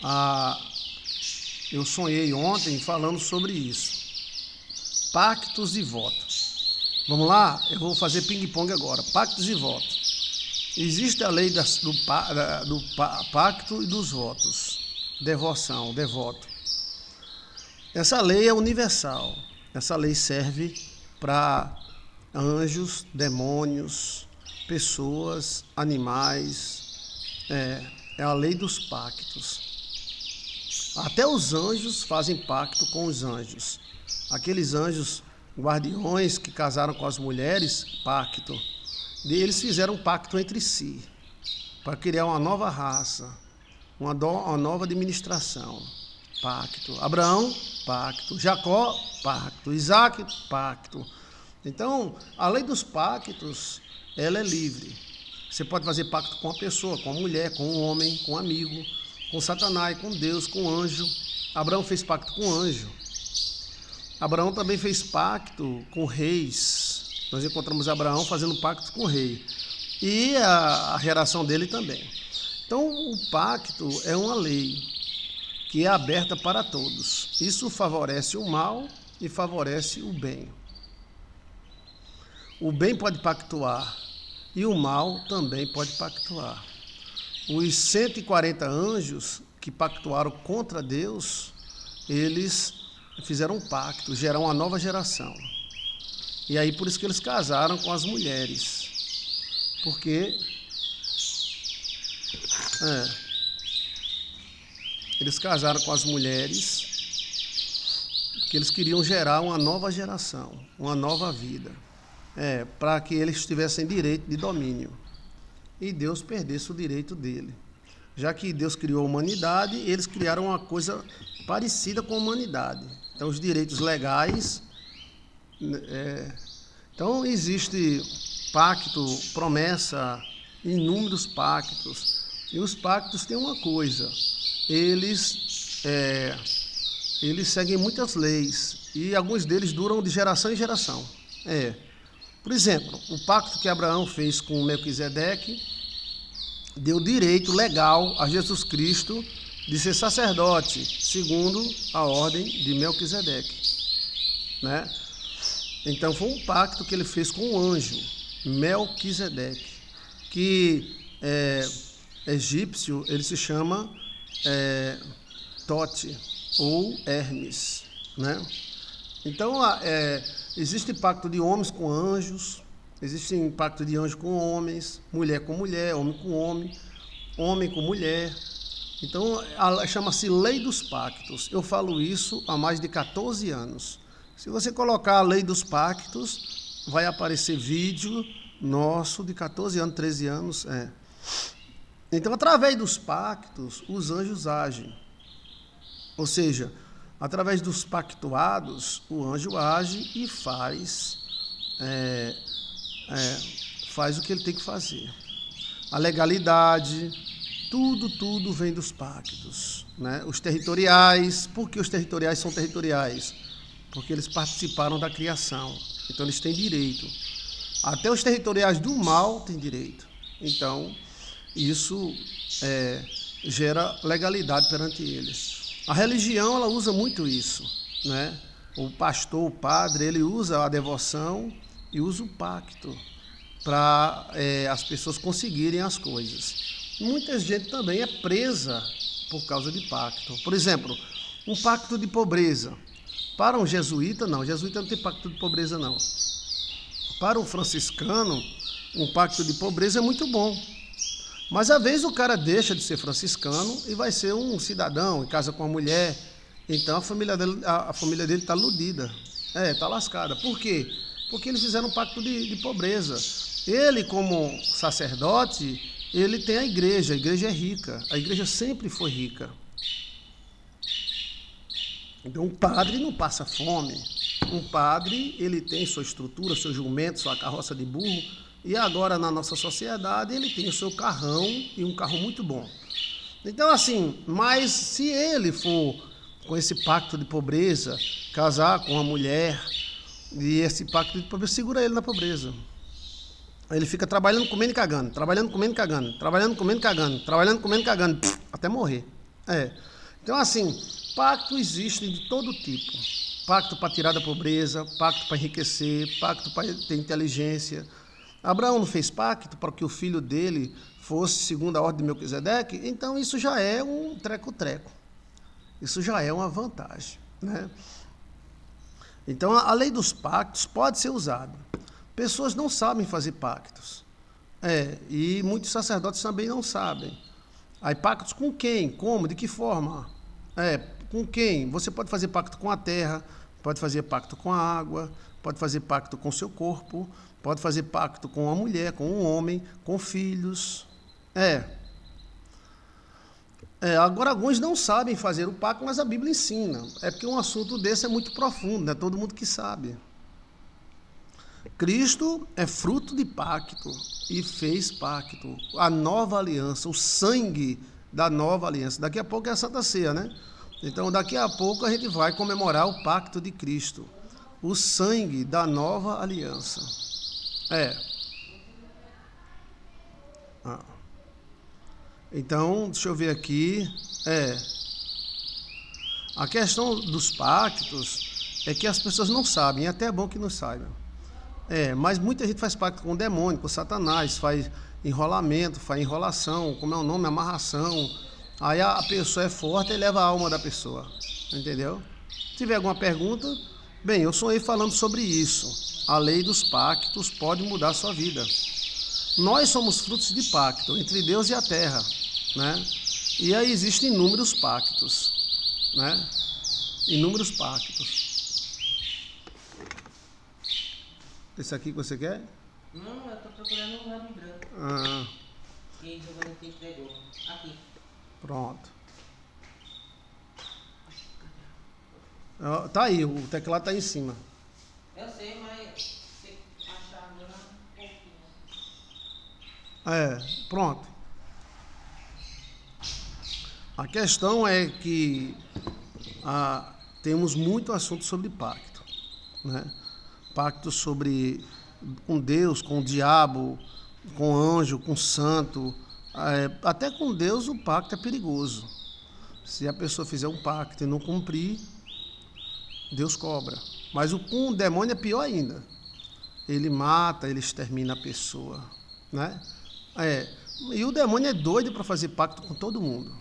Ah, eu sonhei ontem falando sobre isso. Pactos e votos. Vamos lá? Eu vou fazer ping-pong agora. Pactos e votos. Existe a lei do pacto e dos votos. Devoção, devoto. Essa lei é universal. Essa lei serve para anjos, demônios, pessoas, animais. É a lei dos pactos. Até os anjos fazem pacto com os anjos. Aqueles anjos guardiões que casaram com as mulheres, pacto. Eles fizeram um pacto entre si para criar uma nova raça, uma nova administração. Pacto. Abraão, pacto. Jacó, pacto. Isaac, pacto. Então, a lei dos pactos, ela é livre. Você pode fazer pacto com uma pessoa, com uma mulher, com um homem, com um amigo, com Satanás, com Deus, com um anjo. Abraão fez pacto com um anjo. Abraão também fez pacto com reis. Nós encontramos Abraão fazendo pacto com o rei. E a geração dele também. Então, o pacto é uma lei que é aberta para todos. Isso favorece o mal e favorece o bem. O bem pode pactuar e o mal também pode pactuar. Os 140 anjos que pactuaram contra Deus, eles fizeram um pacto, geraram uma nova geração. E aí por isso que eles casaram com as mulheres. Porque eles casaram com as mulheres porque eles queriam gerar uma nova geração, uma nova vida. Para que eles tivessem direito de domínio. E Deus perdesse o direito dele. Já que Deus criou a humanidade, eles criaram uma coisa parecida com a humanidade. Então, os direitos legais. Então, existe pacto, promessa, inúmeros pactos. E os pactos têm uma coisa: eles seguem muitas leis. E alguns deles duram de geração em geração. Por exemplo, o pacto que Abraão fez com Melquisedeque deu direito legal a Jesus Cristo de ser sacerdote, segundo a ordem de Melquisedeque. Né? Então, foi um pacto que ele fez com o anjo, Melquisedeque, que egípcio, ele se chama Tote, ou Hermes. Né? Então, existe pacto de homens com anjos, existe pacto de anjos com homens, mulher com mulher, homem com homem, homem com mulher. Então, chama-se Lei dos Pactos. Eu falo isso há mais de 14 anos. Se você colocar a Lei dos Pactos, vai aparecer vídeo nosso de 14 anos, 13 anos. Então, através dos pactos, os anjos agem. Ou seja, através dos pactuados, o anjo age e faz o que ele tem que fazer. A legalidade, tudo vem dos pactos. Né? Os territoriais, por que os territoriais são territoriais? Porque eles participaram da criação, então eles têm direito. Até os territoriais do mal têm direito. Então, isso gera legalidade perante eles. A religião, ela usa muito isso, né? O pastor, o padre, ele usa a devoção e usa o pacto para as pessoas conseguirem as coisas. Muita gente também é presa por causa de pacto. Por exemplo, um pacto de pobreza. Para um jesuíta, não. O jesuíta não tem pacto de pobreza, não. Para um franciscano, um pacto de pobreza é muito bom. Mas, às vezes, o cara deixa de ser franciscano e vai ser um cidadão e casa com uma mulher. Então, a família dele está iludida. Está lascada. Por quê? Porque eles fizeram um pacto de pobreza. Ele, como sacerdote, ele tem a igreja é rica. A igreja sempre foi rica. Então, um padre não passa fome. Um padre, ele tem sua estrutura, seu jumento, sua carroça de burro. E agora, na nossa sociedade, ele tem o seu carrão e um carro muito bom. Então, assim, mas se ele for com esse pacto de pobreza, casar com uma mulher, e esse pacto de pobreza segura ele na pobreza. Aí ele fica trabalhando, comendo e cagando, trabalhando, comendo e cagando, trabalhando, comendo e cagando, trabalhando, comendo e cagando, até morrer. É. Então, assim, pacto existe de todo tipo. Pacto para tirar da pobreza, pacto para enriquecer, pacto para ter inteligência. Abraão não fez pacto para que o filho dele fosse segundo a ordem de Melquisedeque? Então isso já é um treco-treco. Isso já é uma vantagem, né? Então a lei dos pactos pode ser usada. Pessoas não sabem fazer pactos. E muitos sacerdotes também não sabem. Aí pactos com quem? Como? De que forma? Com quem? Você pode fazer pacto com a terra, pode fazer pacto com a água, pode fazer pacto com o seu corpo, pode fazer pacto com uma mulher, com um homem, com filhos. Agora alguns não sabem fazer o pacto, mas a Bíblia ensina. É porque um assunto desse é muito profundo, não é todo mundo que sabe. Cristo é fruto de pacto e fez pacto, a nova aliança, o sangue da nova aliança. Daqui a pouco é a Santa Ceia, né? Então, daqui a pouco a gente vai comemorar o pacto de Cristo, o sangue da nova aliança. Então, deixa eu ver aqui. A questão dos pactos é que as pessoas não sabem, é até bom que não saibam. Mas muita gente faz pacto com o demônio, com Satanás, faz enrolamento, faz enrolação, como é o nome, amarração. Aí a pessoa é forte e leva a alma da pessoa, entendeu? Se tiver alguma pergunta, bem, eu sonhei falando sobre isso. A lei dos pactos pode mudar a sua vida. Nós somos frutos de pacto entre Deus e a terra, né? E aí existem inúmeros pactos, né? Inúmeros pactos. Esse aqui que você quer? Não, eu tô procurando um ramo branco. Que Giovanni te entregou. Aqui. Pronto. Tá aí, o teclado tá aí em cima. Eu sei, mas tem que achar agora um pouquinho. Pronto. A questão é que temos muito assunto sobre pacto, né? Pacto com Deus, com o diabo, com anjo, com santo. Até com Deus o pacto é perigoso. Se a pessoa fizer um pacto e não cumprir, Deus cobra. Mas com o demônio é pior ainda. Ele mata, ele extermina a pessoa, né? E o demônio é doido para fazer pacto com todo mundo.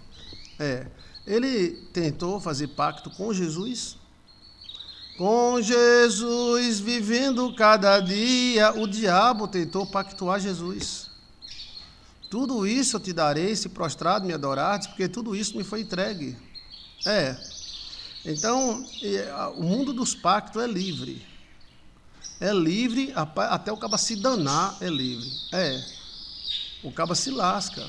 Ele tentou fazer pacto com Jesus. Com Jesus vivendo cada dia, o diabo tentou pactuar Jesus. Tudo isso eu te darei, se prostrado me adorares, porque tudo isso me foi entregue. Então, o mundo dos pactos é livre. É livre, até o caba se danar é livre. O caba se lasca.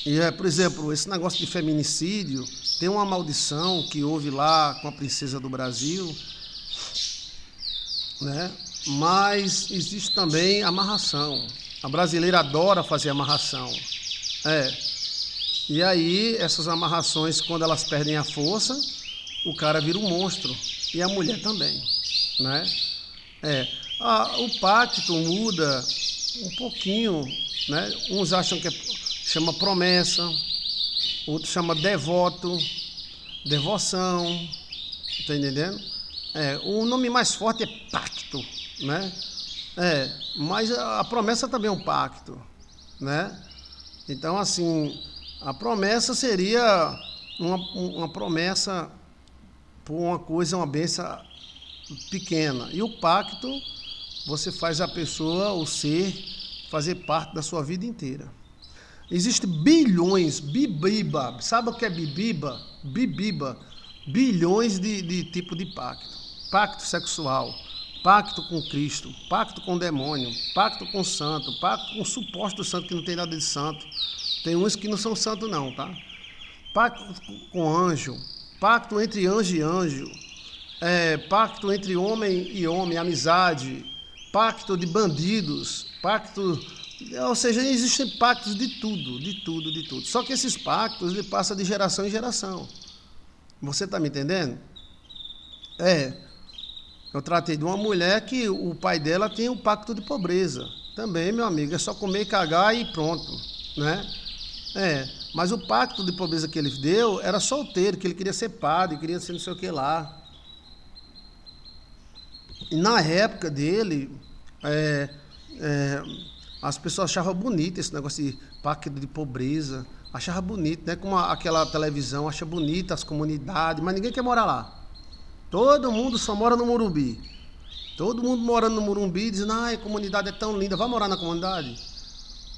E, por exemplo, esse negócio de feminicídio, tem uma maldição que houve lá com a princesa do Brasil, né? Mas existe também amarração. A brasileira adora fazer amarração. E aí, essas amarrações, quando elas perdem a força, o cara vira um monstro. E a mulher também, né? O pacto muda um pouquinho, né? Uns acham que chama promessa, outros chama devoto, devoção, tá entendendo? O nome mais forte é pacto, né? Mas a promessa também é um pacto, né? Então, assim, a promessa seria uma promessa por uma coisa, uma bênção pequena. E o pacto, você faz a pessoa, o ser, fazer parte da sua vida inteira. Existem bilhões, bibiba, sabe o que é bibiba? Bibiba, bilhões de tipo de pacto. Pacto sexual, pacto com Cristo, pacto com o demônio, pacto com o santo, pacto com o suposto santo que não tem nada de santo. Tem uns que não são santos não, tá? Pacto com anjo, pacto entre anjo e anjo, pacto entre homem e homem, amizade, pacto de bandidos, pacto... Ou seja, existem pactos de tudo, de tudo, de tudo. Só que esses pactos ele passa de geração em geração. Você está me entendendo? Eu tratei de uma mulher que o pai dela tem um pacto de pobreza. Também, meu amigo, é só comer e cagar e pronto, né? Mas o pacto de pobreza que ele deu era solteiro, que ele queria ser padre, queria ser não sei o que lá. E na época dele, as pessoas achavam bonito esse negócio de pacto de pobreza. Achava bonito, né? Como aquela televisão acha bonita as comunidades, mas ninguém quer morar lá. Todo mundo só mora no Morumbi. Todo mundo morando no Morumbi, dizendo, a comunidade é tão linda, vai morar na comunidade.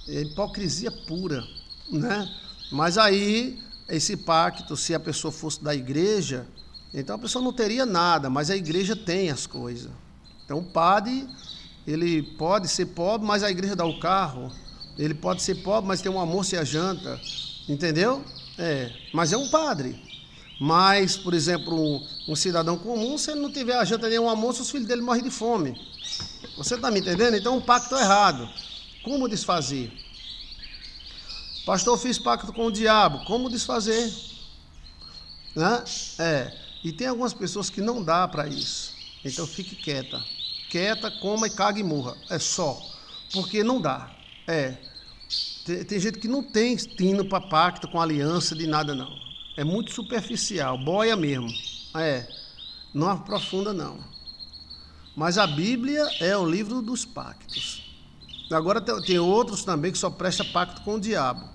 É hipocrisia pura, né? Mas aí, esse pacto, se a pessoa fosse da igreja, então a pessoa não teria nada, mas a igreja tem as coisas. Então o padre, ele pode ser pobre, mas a igreja dá o carro. Ele pode ser pobre, mas tem um almoço e a janta, entendeu? Mas é um padre. Mas, por exemplo, um cidadão comum, se ele não tiver a janta nem um almoço, os filhos dele morrem de fome. Você está me entendendo? Então um pacto é errado. Como desfazer? Pastor, fiz pacto com o diabo. Como desfazer? Né? E tem algumas pessoas que não dá para isso. Então fique quieta. Quieta, coma e caga e morra. É só. Porque não dá. Tem gente que não tem tino para pacto com aliança de nada, não. É muito superficial, boia mesmo. Não aprofunda, não. Mas a Bíblia é o livro dos pactos. Agora tem outros também que só presta pacto com o diabo,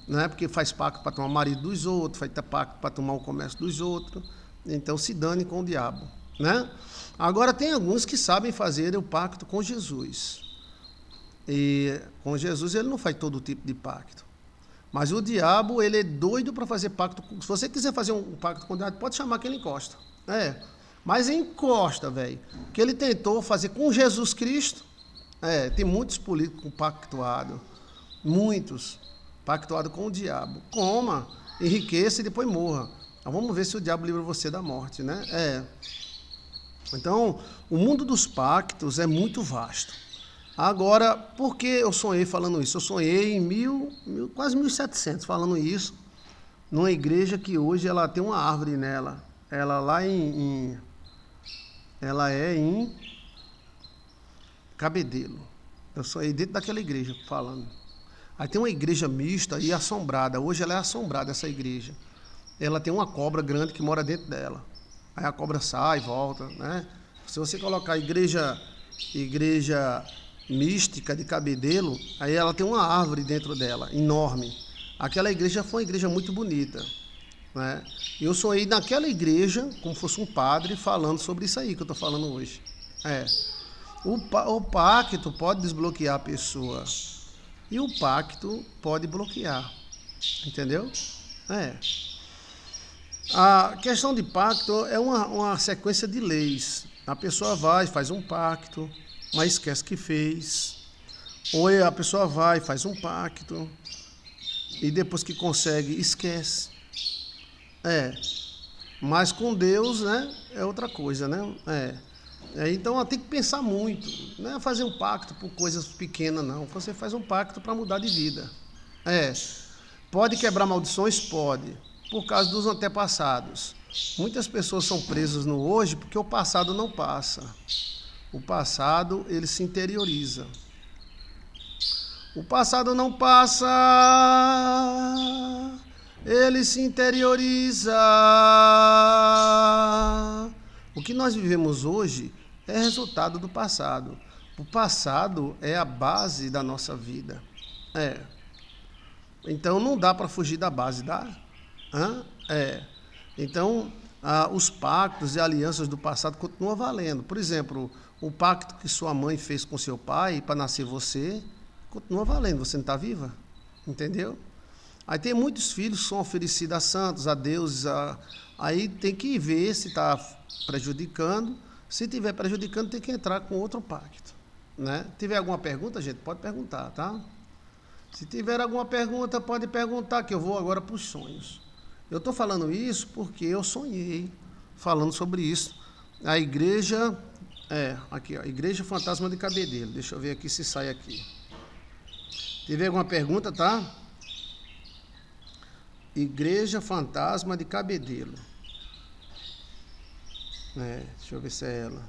né? Porque faz pacto para tomar o marido dos outros, faz pacto para tomar o comércio dos outros. Então se dane com o diabo, né? Agora tem alguns que sabem fazer o pacto com Jesus. E com Jesus ele não faz todo tipo de pacto. Mas o diabo, ele é doido para fazer pacto. Se você quiser fazer um pacto com o diabo, pode chamar que ele encosta. Mas encosta, velho. Que ele tentou fazer com Jesus Cristo. Tem muitos políticos pactuados. Muitos pactuados com o diabo. Coma, enriqueça e depois morra. Então, vamos ver se o diabo livra você da morte, né? Então, o mundo dos pactos é muito vasto. Agora, por que eu sonhei falando isso? Eu sonhei em quase 1700 falando isso, numa igreja que hoje ela tem uma árvore nela. Ela lá ela é em Cabedelo. Eu sonhei dentro daquela igreja falando. Aí tem uma igreja mista e assombrada. Hoje ela é assombrada, essa igreja. Ela tem uma cobra grande que mora dentro dela. Aí a cobra sai, volta, né? Se você colocar igreja mística de Cabedelo, aí ela tem uma árvore dentro dela, enorme. Aquela igreja foi uma igreja muito bonita, né? Eu sonhei naquela igreja, como fosse um padre, falando sobre isso aí que eu estou falando hoje. O pacto pode desbloquear a pessoa e o pacto pode bloquear, entendeu? A questão de pacto é uma sequência de leis. A pessoa vai, faz um pacto, mas esquece que fez. Ou a pessoa vai, faz um pacto, e depois que consegue, esquece. Mas com Deus, né, é outra coisa, né? Então tem que pensar muito. Não é fazer um pacto por coisas pequenas, não. Você faz um pacto para mudar de vida. Pode quebrar maldições? Pode. Por causa dos antepassados. Muitas pessoas são presas no hoje porque o passado não passa. O passado, ele se interioriza. O passado não passa, ele se interioriza. O que nós vivemos hoje é resultado do passado. O passado é a base da nossa vida. Então não dá para fugir da base, dá? Então os pactos e alianças do passado continuam valendo. Por exemplo, o pacto que sua mãe fez com seu pai para nascer você, continua valendo. Você não está viva? Entendeu? Aí tem muitos filhos que são oferecidos a santos, a deuses. Aí tem que ver se está prejudicando. Se estiver prejudicando, tem que entrar com outro pacto, né? Tiver alguma pergunta, gente, pode perguntar, tá? Se tiver alguma pergunta, pode perguntar, que eu vou agora para os sonhos. Eu estou falando isso porque eu sonhei falando sobre isso. A igreja, aqui, ó, Igreja Fantasma de Cabedelo. Deixa eu ver aqui se sai aqui. Tiver alguma pergunta, tá? Igreja Fantasma de Cabedelo. Deixa eu ver se é ela.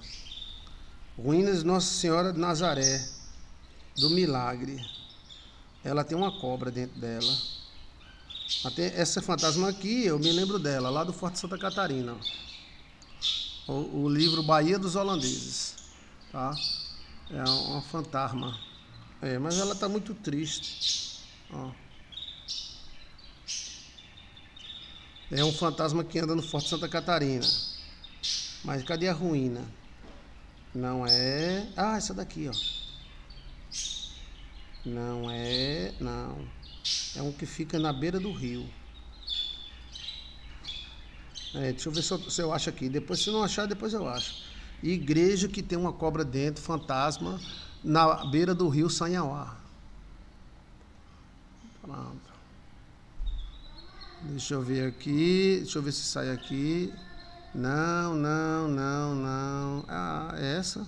Ruínas de Nossa Senhora de Nazaré, do Milagre. Ela tem uma cobra dentro dela. Até essa fantasma aqui, eu me lembro dela, lá do Forte Santa Catarina. O livro Bahia dos Holandeses. Tá? É uma fantasma. Mas ela está muito triste. Ó. É um fantasma que anda no Forte Santa Catarina. Mas cadê a ruína? Não é... Ah, essa daqui, ó. Não é... Não. É um que fica na beira do rio. Deixa eu ver se eu acho aqui. Depois, se não achar, depois eu acho. Igreja que tem uma cobra dentro, fantasma, na beira do rio Sanhauá. Pronto. Deixa eu ver aqui. Deixa eu ver se sai aqui. Não. Ah, é essa?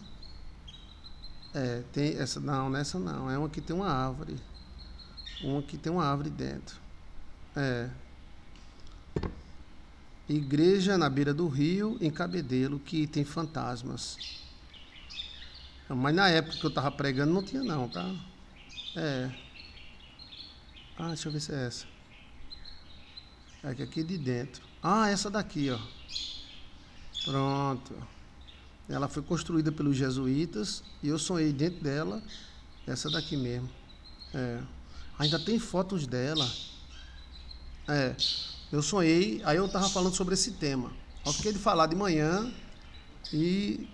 Tem essa. Não, nessa não. É uma que tem uma árvore. Uma que tem uma árvore dentro. Igreja na beira do rio, em Cabedelo, que tem fantasmas. Mas na época que eu estava pregando não tinha não, tá? Ah, deixa eu ver se é essa. É que aqui de dentro. Ah, essa daqui, ó. Pronto. Ela foi construída pelos jesuítas e eu sonhei dentro dela essa daqui mesmo. Ainda tem fotos dela. Eu sonhei, aí eu estava falando sobre esse tema. Eu fiquei de falar de manhã e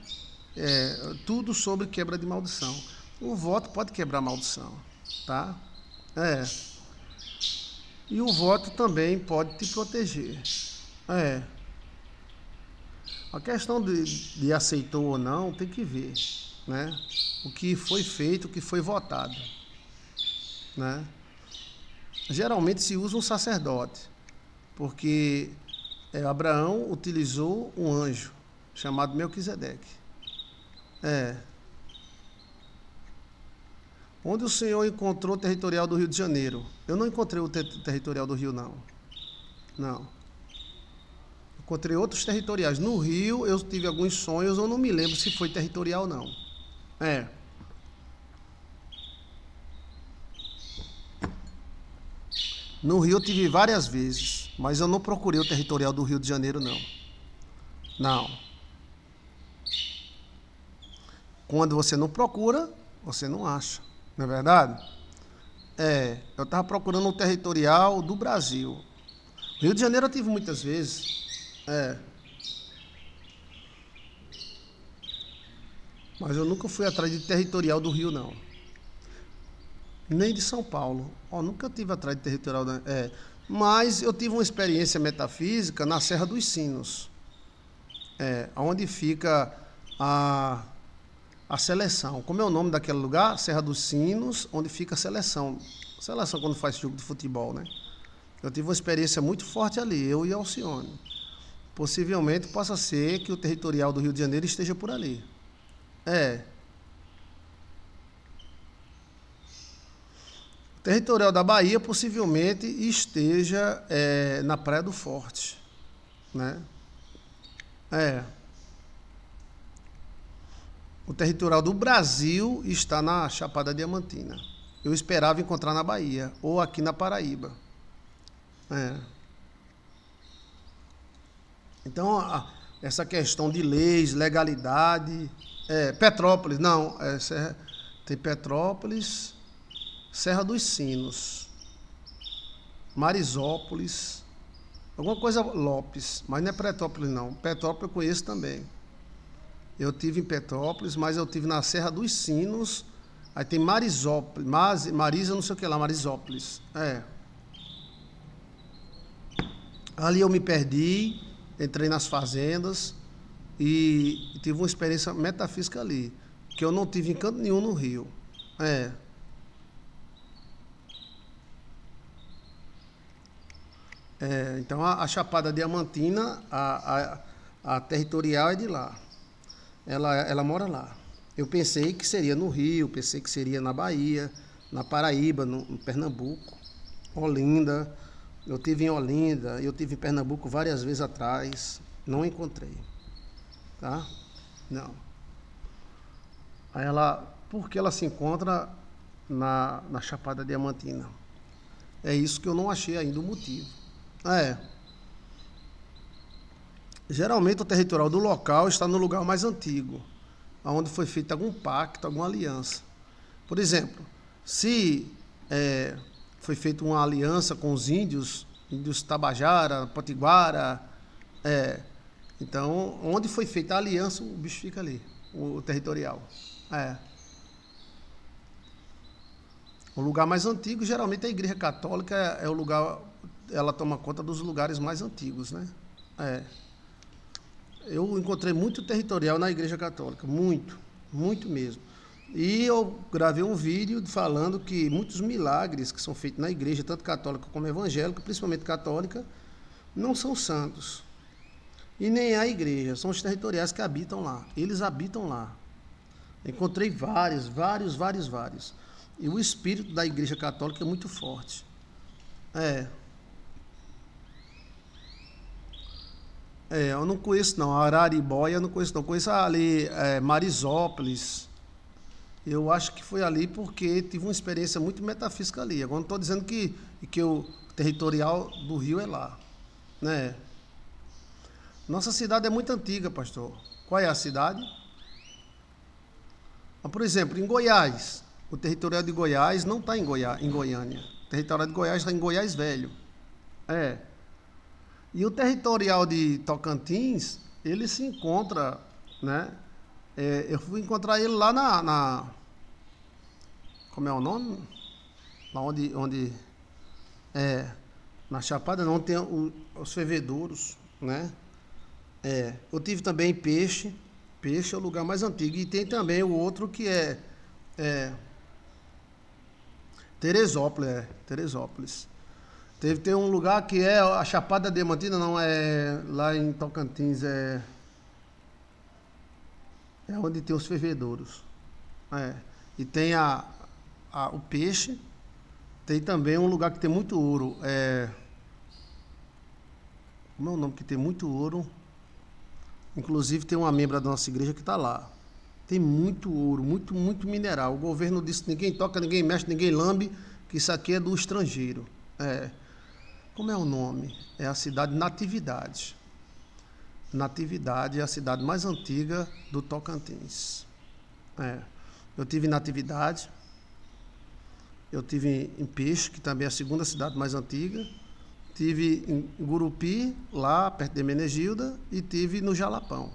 tudo sobre quebra de maldição. O voto pode quebrar maldição, tá? E o voto também pode te proteger. A questão de aceitou ou não tem que ver, né? O que foi feito, o que foi votado, né? Geralmente se usa um sacerdote, porque Abraão utilizou um anjo chamado Melquisedeque. Onde o Senhor encontrou o territorial do Rio de Janeiro? Eu não encontrei o territorial do Rio, não. Não. Encontrei outros territoriais. No Rio eu tive alguns sonhos, eu não me lembro se foi territorial ou não. No Rio eu tive várias vezes, mas eu não procurei o territorial do Rio de Janeiro, não. Não. Quando você não procura, você não acha. Não é verdade? Eu estava procurando o territorial do Brasil. Rio de Janeiro eu tive muitas vezes. Mas eu nunca fui atrás de territorial do Rio, não. Nem de São Paulo. Nunca tive atrás de territorial. Mas eu tive uma experiência metafísica na Serra dos Sinos. Onde fica a seleção. Como é o nome daquele lugar? Serra dos Sinos, onde fica a seleção. Seleção quando faz jogo de futebol, né? Eu tive uma experiência muito forte ali, eu e Alcione. Possivelmente possa ser que o territorial do Rio de Janeiro esteja por ali. O territorial da Bahia possivelmente esteja na Praia do Forte, né? O territorial do Brasil está na Chapada Diamantina. Eu esperava encontrar na Bahia ou aqui na Paraíba. Então, essa questão de leis, legalidade... Petrópolis, não. Tem Petrópolis, Serra dos Sinos, Marisópolis, alguma coisa Lopes, mas não é Petrópolis, não. Petrópolis eu conheço também. Eu tive em Petrópolis, mas eu tive na Serra dos Sinos. Aí tem Marisópolis, Marisa não sei o que lá, Marisópolis. Ali eu me perdi, entrei nas fazendas e tive uma experiência metafísica ali, que eu não tive em canto nenhum no Rio. Então a Chapada Diamantina, a territorial é de lá. Ela mora lá. Eu pensei que seria no Rio, pensei que seria na Bahia, na Paraíba, no Pernambuco, Olinda. Eu tive em Olinda, eu tive em Pernambuco várias vezes atrás, não encontrei. Tá? Não. Aí por que ela se encontra na Chapada Diamantina? É isso que eu não achei ainda o motivo. Geralmente o territorial do local está no lugar mais antigo, onde foi feito algum pacto, alguma aliança. Por exemplo, se foi feita uma aliança com os índios Tabajara, Potiguara, então, onde foi feita a aliança, o bicho fica ali, o territorial. O lugar mais antigo, geralmente a Igreja Católica é o lugar, ela toma conta dos lugares mais antigos, né? Eu encontrei muito territorial na Igreja Católica, muito mesmo. E eu gravei um vídeo falando que muitos milagres que são feitos na igreja, tanto católica como evangélica, principalmente católica, não são santos. E nem a igreja, são os territoriais que habitam lá. Eles habitam lá. Encontrei vários. E o espírito da Igreja Católica é muito forte. Eu não conheço não, Araribóia eu não conheço não. Conheço ali Marisópolis. Eu acho que foi ali porque tive uma experiência muito metafísica ali. Agora não estou dizendo que o territorial do Rio é lá, né? Nossa cidade é muito antiga, pastor. Qual é a cidade? Por exemplo, em Goiás, o territorial de Goiás não está em Goiânia. O territorial de Goiás está em Goiás Velho. E o territorial de Tocantins, ele se encontra, né? Eu fui encontrar ele lá como é o nome? Lá onde na Chapada não tem os fervedouros, né? Eu tive também Peixe. Peixe é o lugar mais antigo. E tem também o outro que é Teresópolis. Teresópolis. Tem um lugar que é a Chapada Diamantina, não é lá em Tocantins, é onde tem os fervedouros. E tem o Peixe. Tem também um lugar que tem muito ouro. Como é o nome que tem muito ouro? Inclusive tem uma membra da nossa igreja que está lá. Tem muito ouro, muito mineral. O governo disse que ninguém toca, ninguém mexe, ninguém lambe, que isso aqui é do estrangeiro. Como é o nome? É a cidade Natividade. Natividade é a cidade mais antiga do Tocantins. Eu tive em Natividade, eu tive em Peixe, que também é a segunda cidade mais antiga, tive em Gurupi, lá perto de Menegilda, e tive no Jalapão.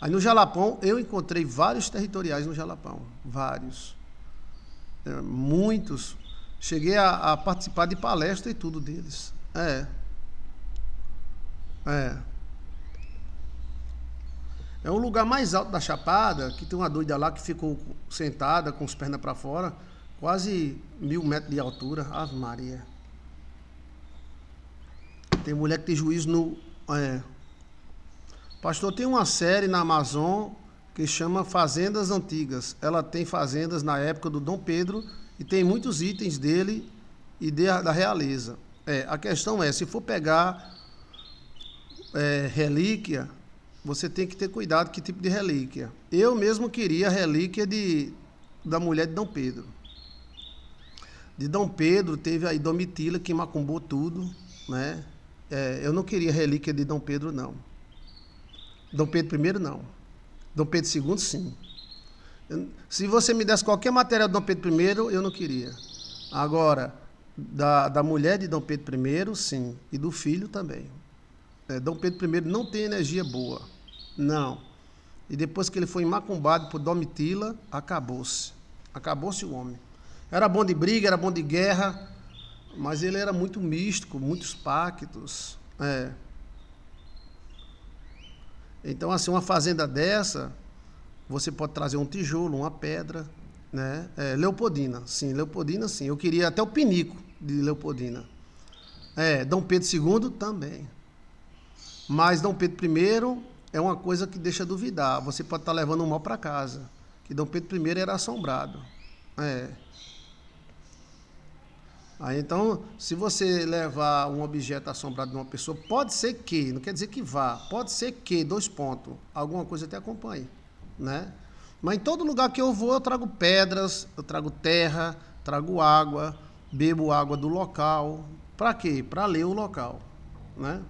Aí no Jalapão eu encontrei vários territoriais no Jalapão, vários, muitos. Cheguei a participar de palestra e tudo deles. É um lugar mais alto da Chapada, que tem uma doida lá que ficou sentada com as pernas para fora, quase 1000 metros de altura. Ave Maria. Tem mulher que tem juízo no... Pastor, tem uma série na Amazon que chama Fazendas Antigas. Ela tem fazendas na época do Dom Pedro e tem muitos itens dele e da realeza. A questão é, se for pegar relíquia, você tem que ter cuidado que tipo de relíquia. Eu mesmo queria a relíquia da mulher de Dom Pedro. De Dom Pedro teve a Domitila que macumbou tudo, né? Eu não queria relíquia de Dom Pedro, não. Dom Pedro I, não. Dom Pedro II, sim. Se você me desse qualquer material de Dom Pedro I, eu não queria. Agora, da mulher de Dom Pedro I, sim. E do filho também. Dom Pedro I não tem energia boa. Não. E depois que ele foi macumbado por Domitila, acabou-se. Acabou-se o homem. Era bom de briga, era bom de guerra, mas ele era muito místico, muitos pactos. Então, assim, uma fazenda dessa, você pode trazer um tijolo, uma pedra, né? Leopoldina, sim. Eu queria até o pinico de Leopoldina. Dom Pedro II também. Mas Dom Pedro I é uma coisa que deixa duvidar. Você pode estar levando um mal para casa. Que Dom Pedro I era assombrado. Aí, então, se você levar um objeto assombrado de uma pessoa, pode ser que, não quer dizer que vá, pode ser que, alguma coisa te acompanhe, né? Mas em todo lugar que eu vou, eu trago pedras, eu trago terra, trago água, bebo água do local. Para quê? Para ler o local, né?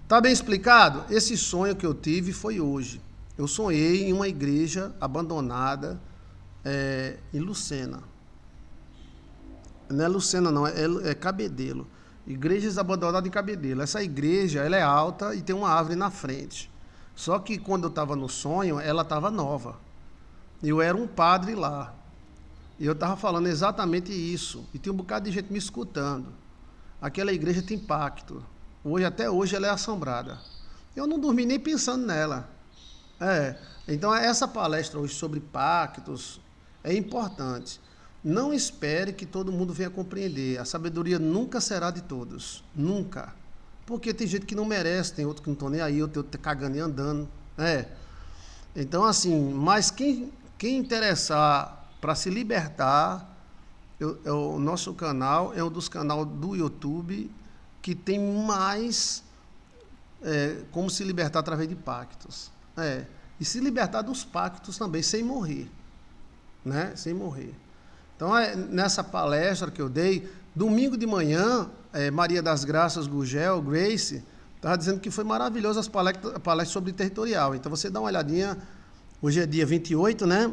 Tá bem explicado? Esse sonho que eu tive foi hoje. Eu sonhei em uma igreja abandonada em Lucena. Não é Lucena não, é Cabedelo. Igrejas abandonadas em Cabedelo. Essa igreja, ela é alta e tem uma árvore na frente. Só que quando eu estava no sonho, ela estava nova. Eu era um padre lá. E eu estava falando exatamente isso. E tem um bocado de gente me escutando. Aquela igreja tem pacto. Até hoje ela é assombrada. Eu não dormi nem pensando nela. Então essa palestra hoje sobre pactos é importante. Não espere que todo mundo venha compreender. A sabedoria nunca será de todos. Nunca. Porque tem gente que não merece, tem outro que não estão nem aí, outro tá cagando e andando. Então, assim, mas quem interessar para se libertar, o nosso canal é um dos canais do YouTube que tem mais como se libertar através de pactos. E se libertar dos pactos também, sem morrer. Né? Sem morrer. Então, nessa palestra que eu dei, domingo de manhã, Maria das Graças Gugel, Grace, estava dizendo que foi maravilhoso as palestras sobre territorial. Então, você dá uma olhadinha, hoje é dia 28, né?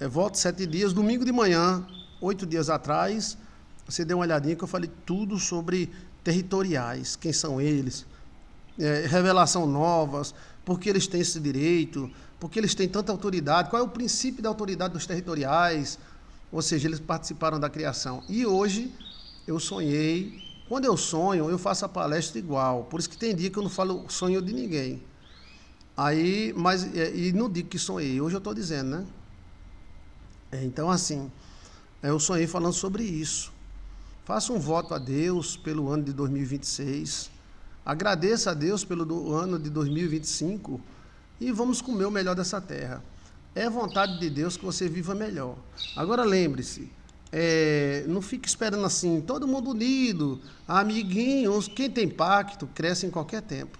Volto 7 dias, domingo de manhã, 8 dias atrás, você deu uma olhadinha que eu falei tudo sobre territoriais, quem são eles, revelação novas, por que eles têm esse direito, por que eles têm tanta autoridade, qual é o princípio da autoridade dos territoriais, ou seja, eles participaram da criação. E hoje eu sonhei, quando eu sonho, eu faço a palestra igual, por isso que tem dia que eu não falo sonho de ninguém. E não digo que sonhei, hoje eu estou dizendo, né? Então, assim, eu sonhei falando sobre isso. Faça um voto a Deus pelo ano de 2026, agradeça a Deus pelo ano de 2025 e vamos comer o melhor dessa terra. É vontade de Deus que você viva melhor. Agora lembre-se, não fique esperando assim, todo mundo unido, amiguinhos, quem tem pacto cresce em qualquer tempo.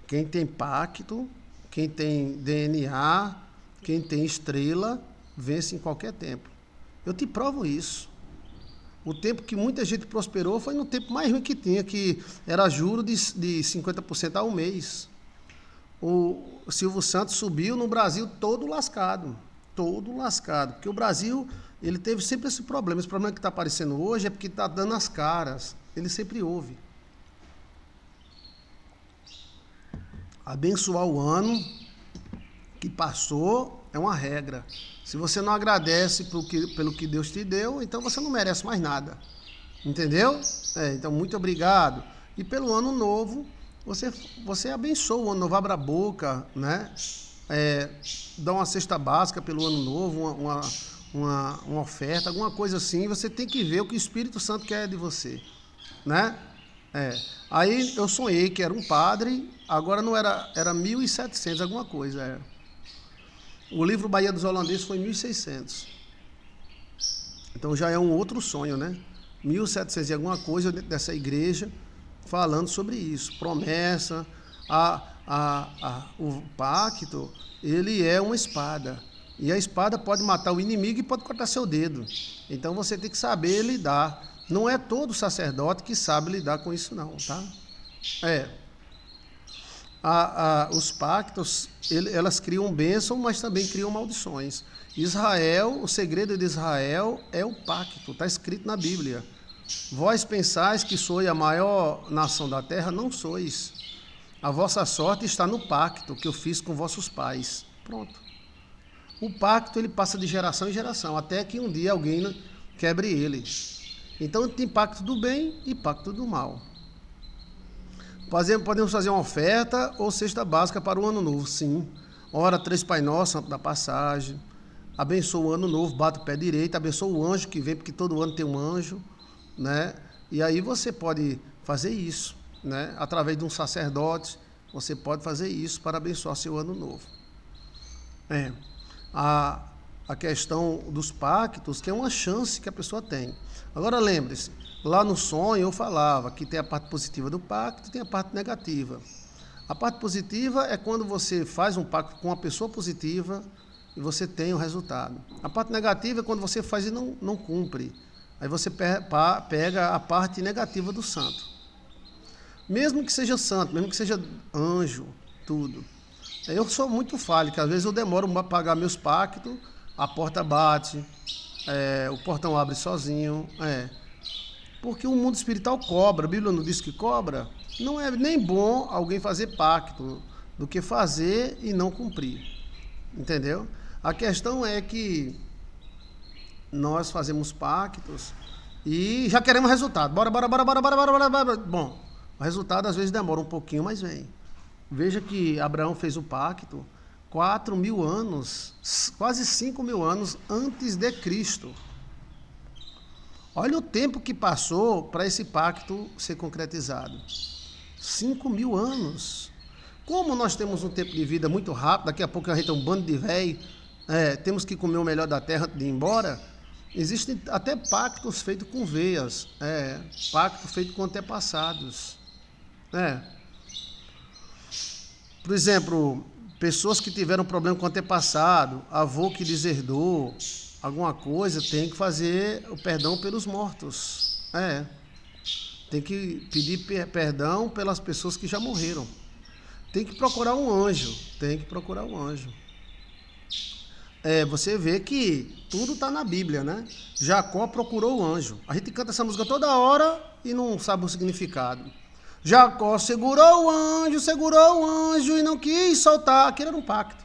Quem tem pacto, quem tem DNA, quem tem estrela, vence em qualquer tempo. Eu te provo isso. O tempo que muita gente prosperou foi no tempo mais ruim que tinha, que era juro de 50% ao mês. O Silvio Santos subiu no Brasil todo lascado, porque o Brasil ele teve sempre esse problema. Esse problema que está aparecendo hoje é porque está dando as caras, ele sempre houve. Abençoar o ano que passou é uma regra. Se você não agradece pelo que Deus te deu, então você não merece mais nada. Entendeu? Então, muito obrigado. E pelo ano novo, você abençoa o ano novo, abra a boca, né? Dá uma cesta básica pelo ano novo, uma oferta, alguma coisa assim. Você tem que ver o que o Espírito Santo quer de você, né? Aí eu sonhei que era um padre, agora não era 1.700, alguma coisa. O livro Bahia dos Holandeses foi 1.600. Então já é um outro sonho, né? 1.700 e alguma coisa dentro dessa igreja, falando sobre isso. Promessa, o pacto, ele é uma espada. E a espada pode matar o inimigo e pode cortar seu dedo. Então você tem que saber lidar. Não é todo sacerdote que sabe lidar com isso não, tá? Os pactos, elas criam bênção, mas também criam maldições. Israel, o segredo de Israel é o pacto, está escrito na Bíblia. Vós pensais que sois a maior nação da terra? Não sois. A vossa sorte está no pacto que eu fiz com vossos pais. Pronto. O pacto ele passa de geração em geração, até que um dia alguém quebre ele. Então tem pacto do bem e pacto do mal. Podemos fazer uma oferta ou cesta básica para o ano novo, sim. Ora 3 Pai Nosso, Santo da Passagem. Abençoa o ano novo, bate o pé direito, abençoa o anjo que vem, porque todo ano tem um anjo, né? E aí você pode fazer isso, né? Através de um sacerdote, você pode fazer isso para abençoar seu ano novo. A questão dos pactos, que é uma chance que a pessoa tem. Agora lembre-se, lá no sonho eu falava que tem a parte positiva do pacto e tem a parte negativa. A parte positiva é quando você faz um pacto com uma pessoa positiva, e você tem o resultado. A parte negativa é quando você faz e não cumpre. Aí você pega a parte negativa do santo. Mesmo que seja santo, mesmo que seja anjo, tudo. Eu sou muito falho, que às vezes eu demoro para pagar meus pactos, a porta bate, o portão abre sozinho. Porque o mundo espiritual cobra, a Bíblia não diz que cobra. Não é nem bom alguém fazer pacto do que fazer e não cumprir. Entendeu? A questão é que nós fazemos pactos e já queremos resultado. Bora. Bom, o resultado às vezes demora um pouquinho, mas vem. Veja que Abraão fez o pacto 4.000 anos, quase 5.000 anos antes de Cristo. Olha o tempo que passou para esse pacto ser concretizado. 5.000 anos. Como nós temos um tempo de vida muito rápido, daqui a pouco a gente é um bando de velho, temos que comer o melhor da terra antes de ir embora. Existem até pactos feitos com veias, pacto feito com antepassados. Por exemplo, pessoas que tiveram problema com o antepassado, avô que deserdou, alguma coisa, tem que fazer o perdão pelos mortos. Tem que pedir perdão pelas pessoas que já morreram. Tem que procurar um anjo. Você vê que tudo está na Bíblia, né? Jacó procurou o anjo. A gente canta essa música toda hora e não sabe o significado. Jacó segurou o anjo e não quis soltar. Aquilo era um pacto.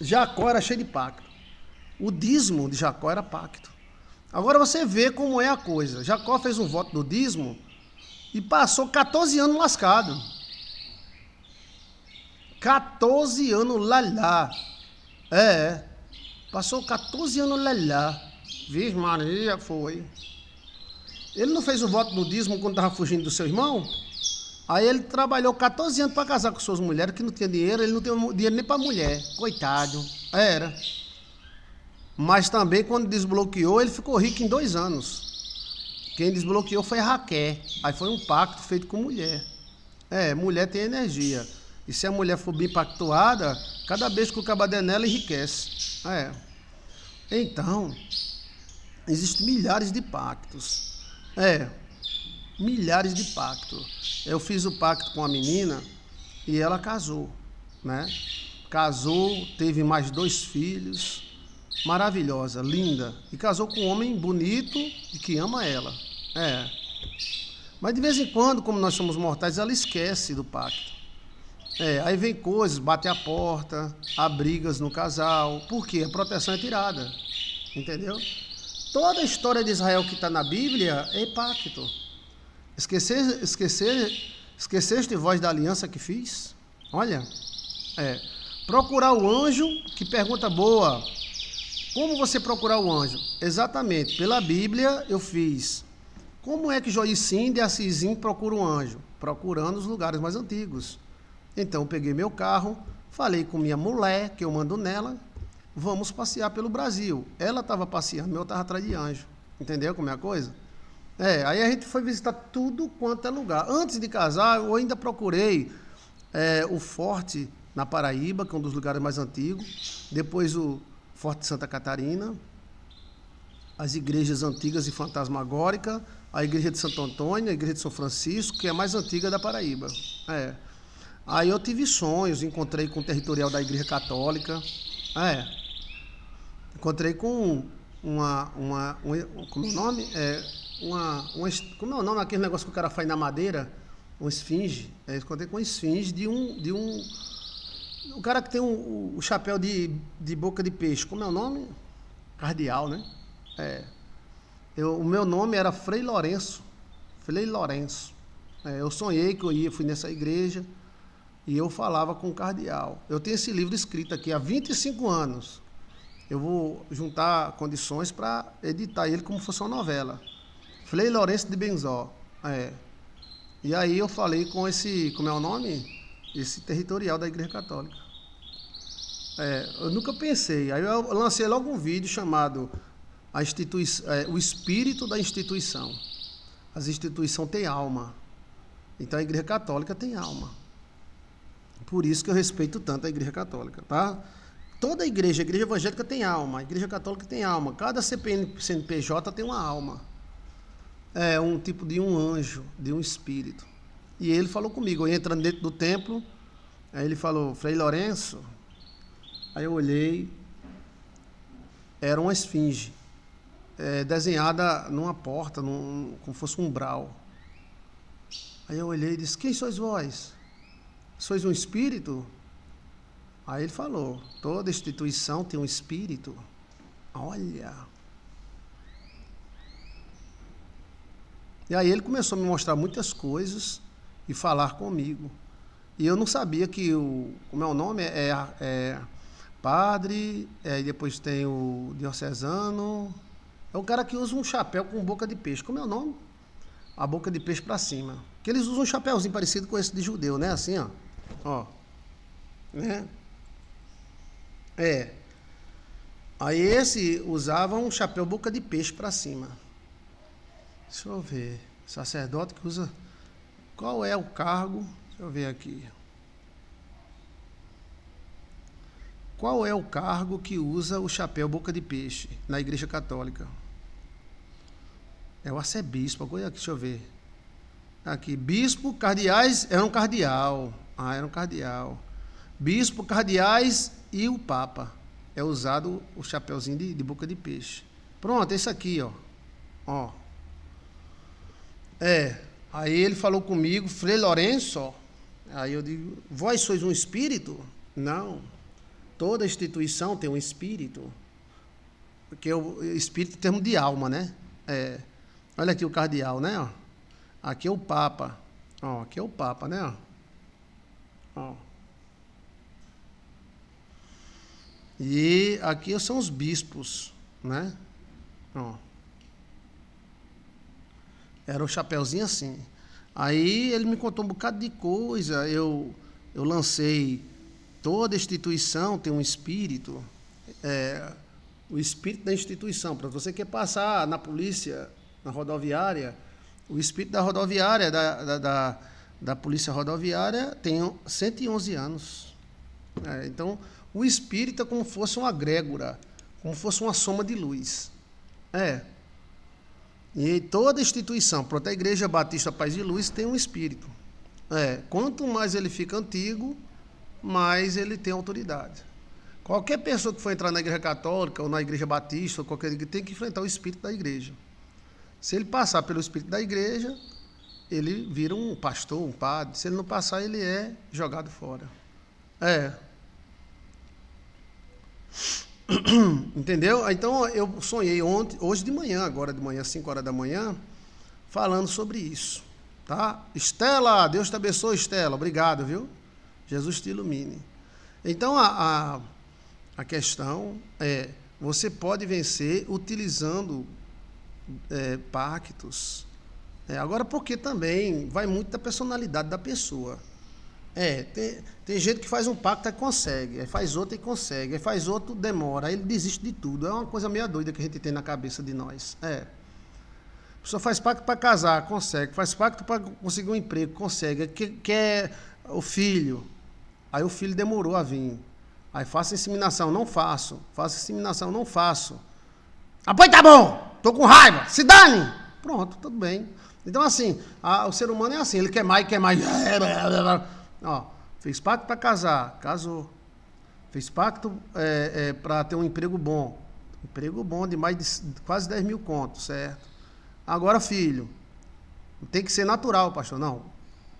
Jacó era cheio de pacto. O dízimo de Jacó era pacto. Agora você vê como é a coisa. Jacó fez um voto do dízimo e passou 14 anos lascado. 14 anos lalá. Passou 14 anos lalá. Virgem Maria foi. Ele não fez o voto do dízimo quando estava fugindo do seu irmão? Aí ele trabalhou 14 anos para casar com suas mulheres, que não tinha dinheiro, ele não tinha dinheiro nem para mulher. Coitado. Era. Mas também, quando desbloqueou, ele ficou rico em 2 anos. Quem desbloqueou foi a Raquel. Aí foi um pacto feito com mulher. Mulher tem energia. E se a mulher for bem pactuada, cada beijo que o cabo der nela enriquece. Então, existem milhares de pactos. Milhares de pactos. Eu fiz o pacto com a menina e ela casou, né? Casou, teve mais 2 filhos, maravilhosa, linda. E casou com um homem bonito e que ama ela. Mas de vez em quando, como nós somos mortais, ela esquece do pacto. Aí vem coisas, bate a porta, há brigas no casal. Por quê? A proteção é tirada. Entendeu? Toda a história de Israel que está na Bíblia é pacto. Esqueceste voz da aliança que fiz? Olha, procurar o anjo, que pergunta boa. Como você procurar o anjo? Exatamente, pela Bíblia eu fiz. Como é que Joicim de Assisim procura um anjo? Procurando os lugares mais antigos. Então eu peguei meu carro, falei com minha mulher, que eu mando nela, vamos passear pelo Brasil. Ela estava passeando, eu estava atrás de anjo. Entendeu como é a coisa? Aí a gente foi visitar tudo quanto é lugar. Antes de casar, eu ainda procurei o Forte na Paraíba, que é um dos lugares mais antigos. Depois o Forte de Santa Catarina. As igrejas antigas e fantasmagóricas. A igreja de Santo Antônio, a igreja de São Francisco, que é a mais antiga da Paraíba. Aí eu tive sonhos, encontrei com o territorial da igreja católica. Encontrei com como é o nome? Como é o nome daquele negócio que o cara faz na madeira? Uma esfinge. Encontrei com uma esfinge de um o cara que tem o chapéu de boca de peixe. Como é o nome? Cardeal, né? O meu nome era Frei Lourenço. Eu sonhei que fui nessa igreja e eu falava com o cardeal. Eu tenho esse livro escrito aqui há 25 anos. Eu vou juntar condições para editar ele como se fosse uma novela. Frei Lourenço de Benzó. E aí eu falei com esse, como é o nome? Esse territorial da Igreja Católica. Eu nunca pensei. Aí eu lancei logo um vídeo chamado O Espírito da Instituição. As instituições têm alma. Então a Igreja Católica tem alma. Por isso que eu respeito tanto a Igreja Católica, tá? Toda igreja, a igreja evangélica tem alma, a igreja católica tem alma. Cada CNPJ tem uma alma. É um tipo de um anjo, de um espírito. E ele falou comigo, eu entrando dentro do templo, aí ele falou, Frei Lourenço. Aí eu olhei, era uma esfinge, desenhada numa porta, como fosse um umbral. Aí eu olhei e disse, quem sois vós? Sois um espírito? Aí ele falou, toda instituição tem um espírito. Olha. E aí ele começou a me mostrar muitas coisas e falar comigo. E eu não sabia que como é o nome? Padre, e depois tem o diocesano. É o cara que usa um chapéu com boca de peixe. Como é o nome? A boca de peixe para cima. Que eles usam um chapéuzinho parecido com esse de judeu, né? Assim, ó. Ó. Né? Aí esse usava um chapéu boca de peixe para cima. Deixa eu ver. Sacerdote que usa... Qual é o cargo? Deixa eu ver aqui. Qual é o cargo que usa o chapéu boca de peixe na Igreja Católica? É o arcebispo. Deixa eu ver. Aqui. Bispo, cardeais, era um cardeal. Era um cardeal. Bispo, cardeais e o Papa. É usado o chapéuzinho de boca de peixe. Pronto, esse aqui, ó. Aí ele falou comigo, Frei Lourenço. Aí eu digo, vós sois um espírito? Não. Toda instituição tem um espírito. Porque o espírito é termo de alma, né? Olha aqui o cardeal, né? Ó. Aqui é o Papa. Ó, aqui é o Papa, né? Ó. E aqui são os bispos, né? Ó. Era um chapéuzinho assim. Aí ele me contou um bocado de coisa. Eu lancei, toda instituição tem um espírito. O espírito da instituição. Para você que quer passar na polícia, na rodoviária, o espírito da rodoviária, da polícia rodoviária, tem 111 anos. Então, o espírito é como se fosse uma egrégora, como se fosse uma soma de luz. E toda instituição, pronto, a Igreja Batista Paz e Luz tem um espírito. Quanto mais ele fica antigo, mais ele tem autoridade. Qualquer pessoa que for entrar na Igreja Católica ou na Igreja Batista, ou qualquer igreja, tem que enfrentar o espírito da igreja. Se ele passar pelo espírito da igreja, ele vira um pastor, um padre. Se ele não passar, ele é jogado fora. Entendeu? Então eu sonhei hoje de manhã, agora de manhã, 5 horas da manhã, falando sobre isso, tá? Estela, Deus te abençoe, Estela, obrigado, viu? Jesus te ilumine. Então a questão é, você pode vencer utilizando pactos. Agora, porque também vai muito da personalidade da pessoa. Tem gente que faz um pacto e consegue, aí faz outro e consegue, aí faz outro, demora, aí ele desiste de tudo. É uma coisa meio doida que a gente tem na cabeça de nós. A pessoa faz pacto para casar, consegue, faz pacto para conseguir um emprego, consegue, quer o filho, aí o filho demorou a vir. Aí faço inseminação, não faço. Faço inseminação, não faço. Pois tá bom, tô com raiva, se dane! Pronto, tudo bem. Então, assim, o ser humano é assim, ele quer mais. Fez pacto para casar, casou. Fez pacto para ter um emprego bom. Emprego bom de mais de quase 10 mil contos, certo? Agora, filho, tem que ser natural, pastor. Não,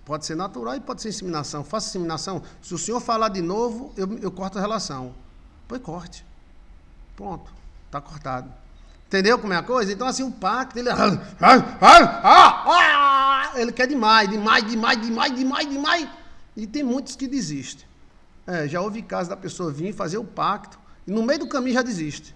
pode ser natural e pode ser inseminação. Faça inseminação. Se o senhor falar de novo, eu corto a relação. Pois corte. Pronto, está cortado. Entendeu como é a coisa? Então, assim, o pacto, ele quer demais. E tem muitos que desistem. Já houve casos da pessoa vir fazer o pacto e no meio do caminho já desiste.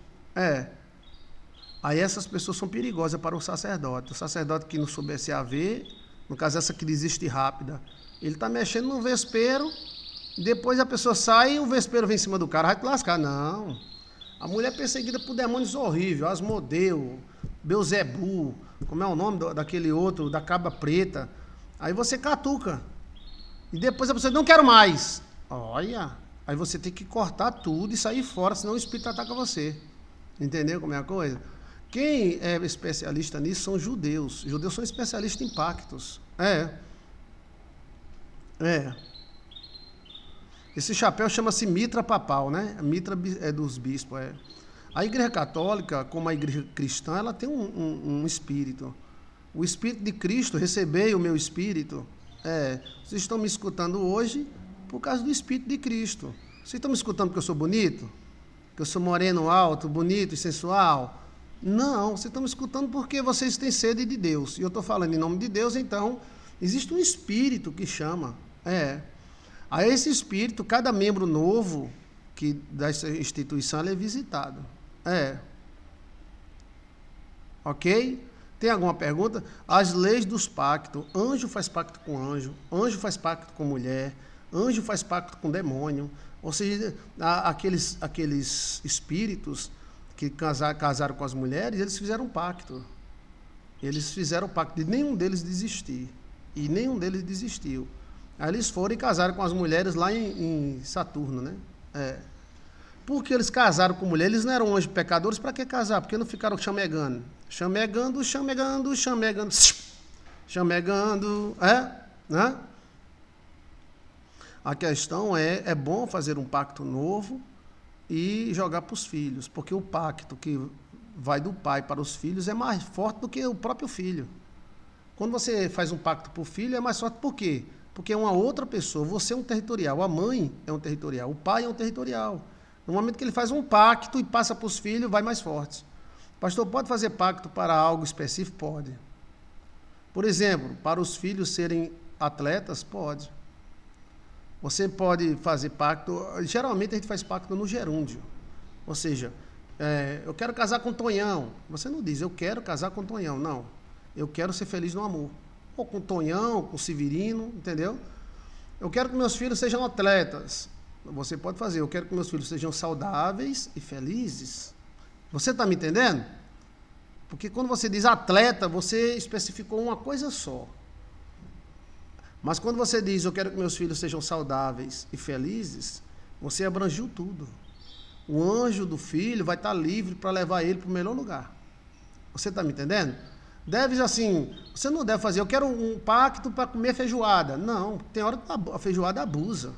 Aí essas pessoas são perigosas para o sacerdote. O sacerdote que não soubesse haver, no caso essa que desiste rápida, ele está mexendo no vespeiro, depois a pessoa sai e o vespeiro vem em cima do cara, vai te lascar. Não. A mulher é perseguida por demônios horríveis, Asmodeu, Beuzebu, como é o nome daquele outro, da cabra preta. Aí você catuca. E depois a pessoa diz, não quero mais. Olha, aí você tem que cortar tudo e sair fora, senão o espírito ataca você. Entendeu como é a coisa? Quem é especialista nisso são judeus. Os judeus são especialistas em pactos. É. Esse chapéu chama-se mitra papal, né? A mitra é dos bispos, é. A igreja católica, como a igreja cristã, ela tem um espírito. O espírito de Cristo, recebei o meu espírito. Vocês estão me escutando hoje por causa do espírito de Cristo. Vocês estão me escutando porque eu sou bonito? Que eu sou moreno, alto, bonito e sensual? Não, vocês estão me escutando porque vocês têm sede de Deus. E eu estou falando em nome de Deus, então existe um espírito que chama. A esse espírito, cada membro novo dessa instituição é visitado. Ok? Tem alguma pergunta? As leis dos pactos. Anjo faz pacto com anjo. Anjo faz pacto com mulher. Anjo faz pacto com demônio. Ou seja, aqueles espíritos que casaram com as mulheres, eles fizeram um pacto. Eles fizeram o pacto de nenhum deles desistir. E nenhum deles desistiu. Aí eles foram e casaram com as mulheres lá em Saturno, né? Porque eles casaram com mulheres, eles não eram anjos pecadores, para que casar? Porque não ficaram chamegando. Chamegando, né? A questão é bom fazer um pacto novo e jogar para os filhos, porque o pacto que vai do pai para os filhos é mais forte do que o próprio filho. Quando você faz um pacto para o filho, é mais forte por quê? Porque é uma outra pessoa, você é um territorial, a mãe é um territorial, o pai é um territorial. No momento que ele faz um pacto e passa para os filhos, vai mais forte. Pastor, pode fazer pacto para algo específico? Pode. Por exemplo, para os filhos serem atletas? Pode. Você pode fazer pacto, geralmente a gente faz pacto no gerúndio. Ou seja, eu quero casar com Tonhão. Você não diz, eu quero casar com Tonhão, não. Eu quero ser feliz no amor. Ou com Tonhão, com Severino, entendeu? Eu quero que meus filhos sejam atletas. Você pode fazer, eu quero que meus filhos sejam saudáveis e felizes. Você está me entendendo? Porque quando você diz atleta, você especificou uma coisa só. Mas quando você diz, eu quero que meus filhos sejam saudáveis e felizes, você abrangiu tudo. O anjo do filho vai estar livre para levar ele para o melhor lugar. Você está me entendendo? Você não deve fazer, eu quero um pacto para comer feijoada. Não, tem hora que a feijoada abusa.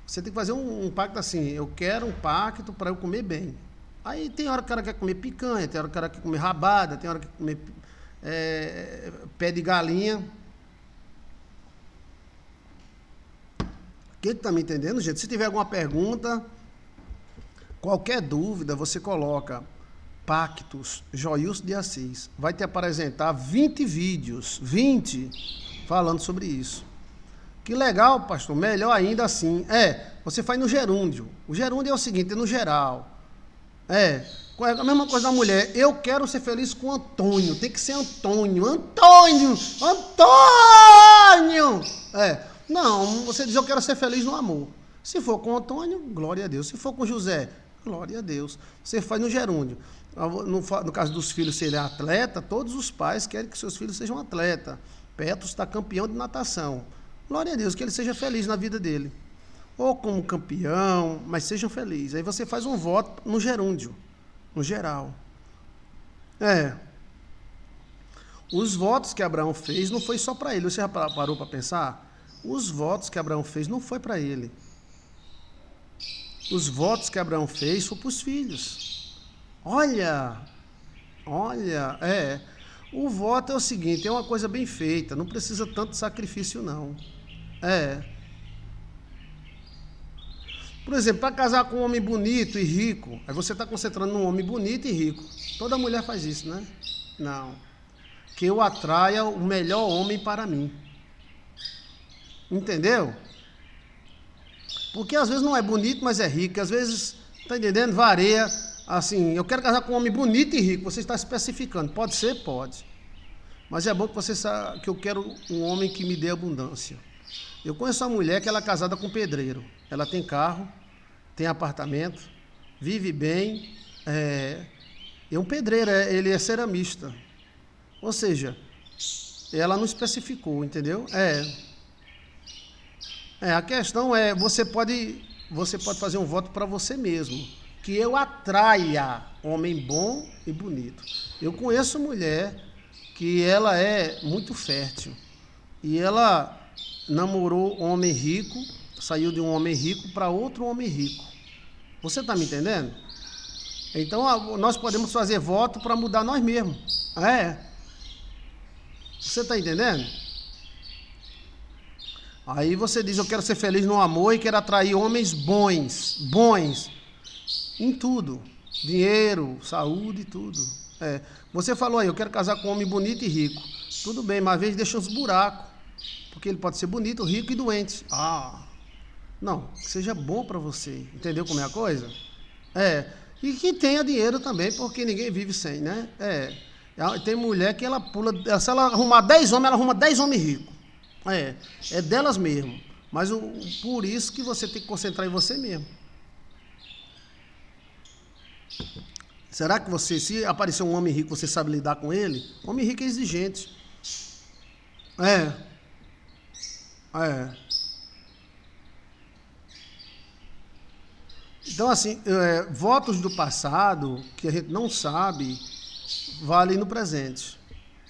Você tem que fazer um pacto assim, eu quero um pacto para eu comer bem. Aí tem hora que o cara quer comer picanha, tem hora que o cara quer comer rabada, tem hora que quer comer pé de galinha. Quem está me entendendo, gente? Se tiver alguma pergunta, qualquer dúvida, você coloca Pactos Joilson de Assis. Vai te apresentar 20 vídeos, 20, falando sobre isso. Que legal, pastor, melhor ainda assim. Você faz no gerúndio. O gerúndio é o seguinte, é no geral. A mesma coisa da mulher. Eu quero ser feliz com Antônio. Tem que ser Antônio. Antônio! Não, você diz, eu quero ser feliz no amor. Se for com Antônio, glória a Deus. Se for com José, glória a Deus. Você faz no gerúndio. No caso dos filhos serem atleta, todos os pais querem que seus filhos sejam atleta. Petros está campeão de natação. Glória a Deus, que ele seja feliz na vida dele. Ou como campeão, mas sejam felizes. Aí você faz um voto no gerúndio, no geral. Os votos que Abraão fez não foi só para ele. Você já parou para pensar? Os votos que Abraão fez não foi para ele. Os votos que Abraão fez foi para os filhos. Olha, o voto é o seguinte, é uma coisa bem feita, não precisa tanto sacrifício, não. Por exemplo, para casar com um homem bonito e rico, aí você está concentrando num homem bonito e rico. Toda mulher faz isso, né? Não. Que eu atraia o melhor homem para mim. Entendeu? Porque às vezes não é bonito, mas é rico. Às vezes, tá entendendo? Varia. Assim, eu quero casar com um homem bonito e rico. Você está especificando. Pode ser? Pode. Mas é bom que você saiba que eu quero um homem que me dê abundância. Eu conheço uma mulher que ela é casada com um pedreiro. Ela tem carro, tem apartamento, vive bem. É um pedreiro, ele é ceramista. Ou seja, ela não especificou, entendeu? A questão é, você pode fazer um voto para você mesmo, que eu atraia homem bom e bonito. Eu conheço mulher que ela é muito fértil e ela namorou um homem rico, saiu de um homem rico para outro homem rico. Você está me entendendo? Então nós podemos fazer voto para mudar nós mesmos. Você está entendendo? Aí você diz, eu quero ser feliz no amor e quero atrair homens bons, em tudo. Dinheiro, saúde, tudo. Você falou aí, eu quero casar com um homem bonito e rico. Tudo bem, mas às vezes deixa uns buracos. Porque ele pode ser bonito, rico e doente. Não, que seja bom para você. Entendeu como é a coisa? E que tenha dinheiro também, porque ninguém vive sem, né? Tem mulher que ela pula, se ela arrumar 10 homens, ela arruma 10 homens ricos. É delas mesmo. Mas por isso que você tem que concentrar em você mesmo. Será que você, se aparecer um homem rico, você sabe lidar com ele? Homem rico é exigente. Então, assim, votos do passado, que a gente não sabe, valem no presente,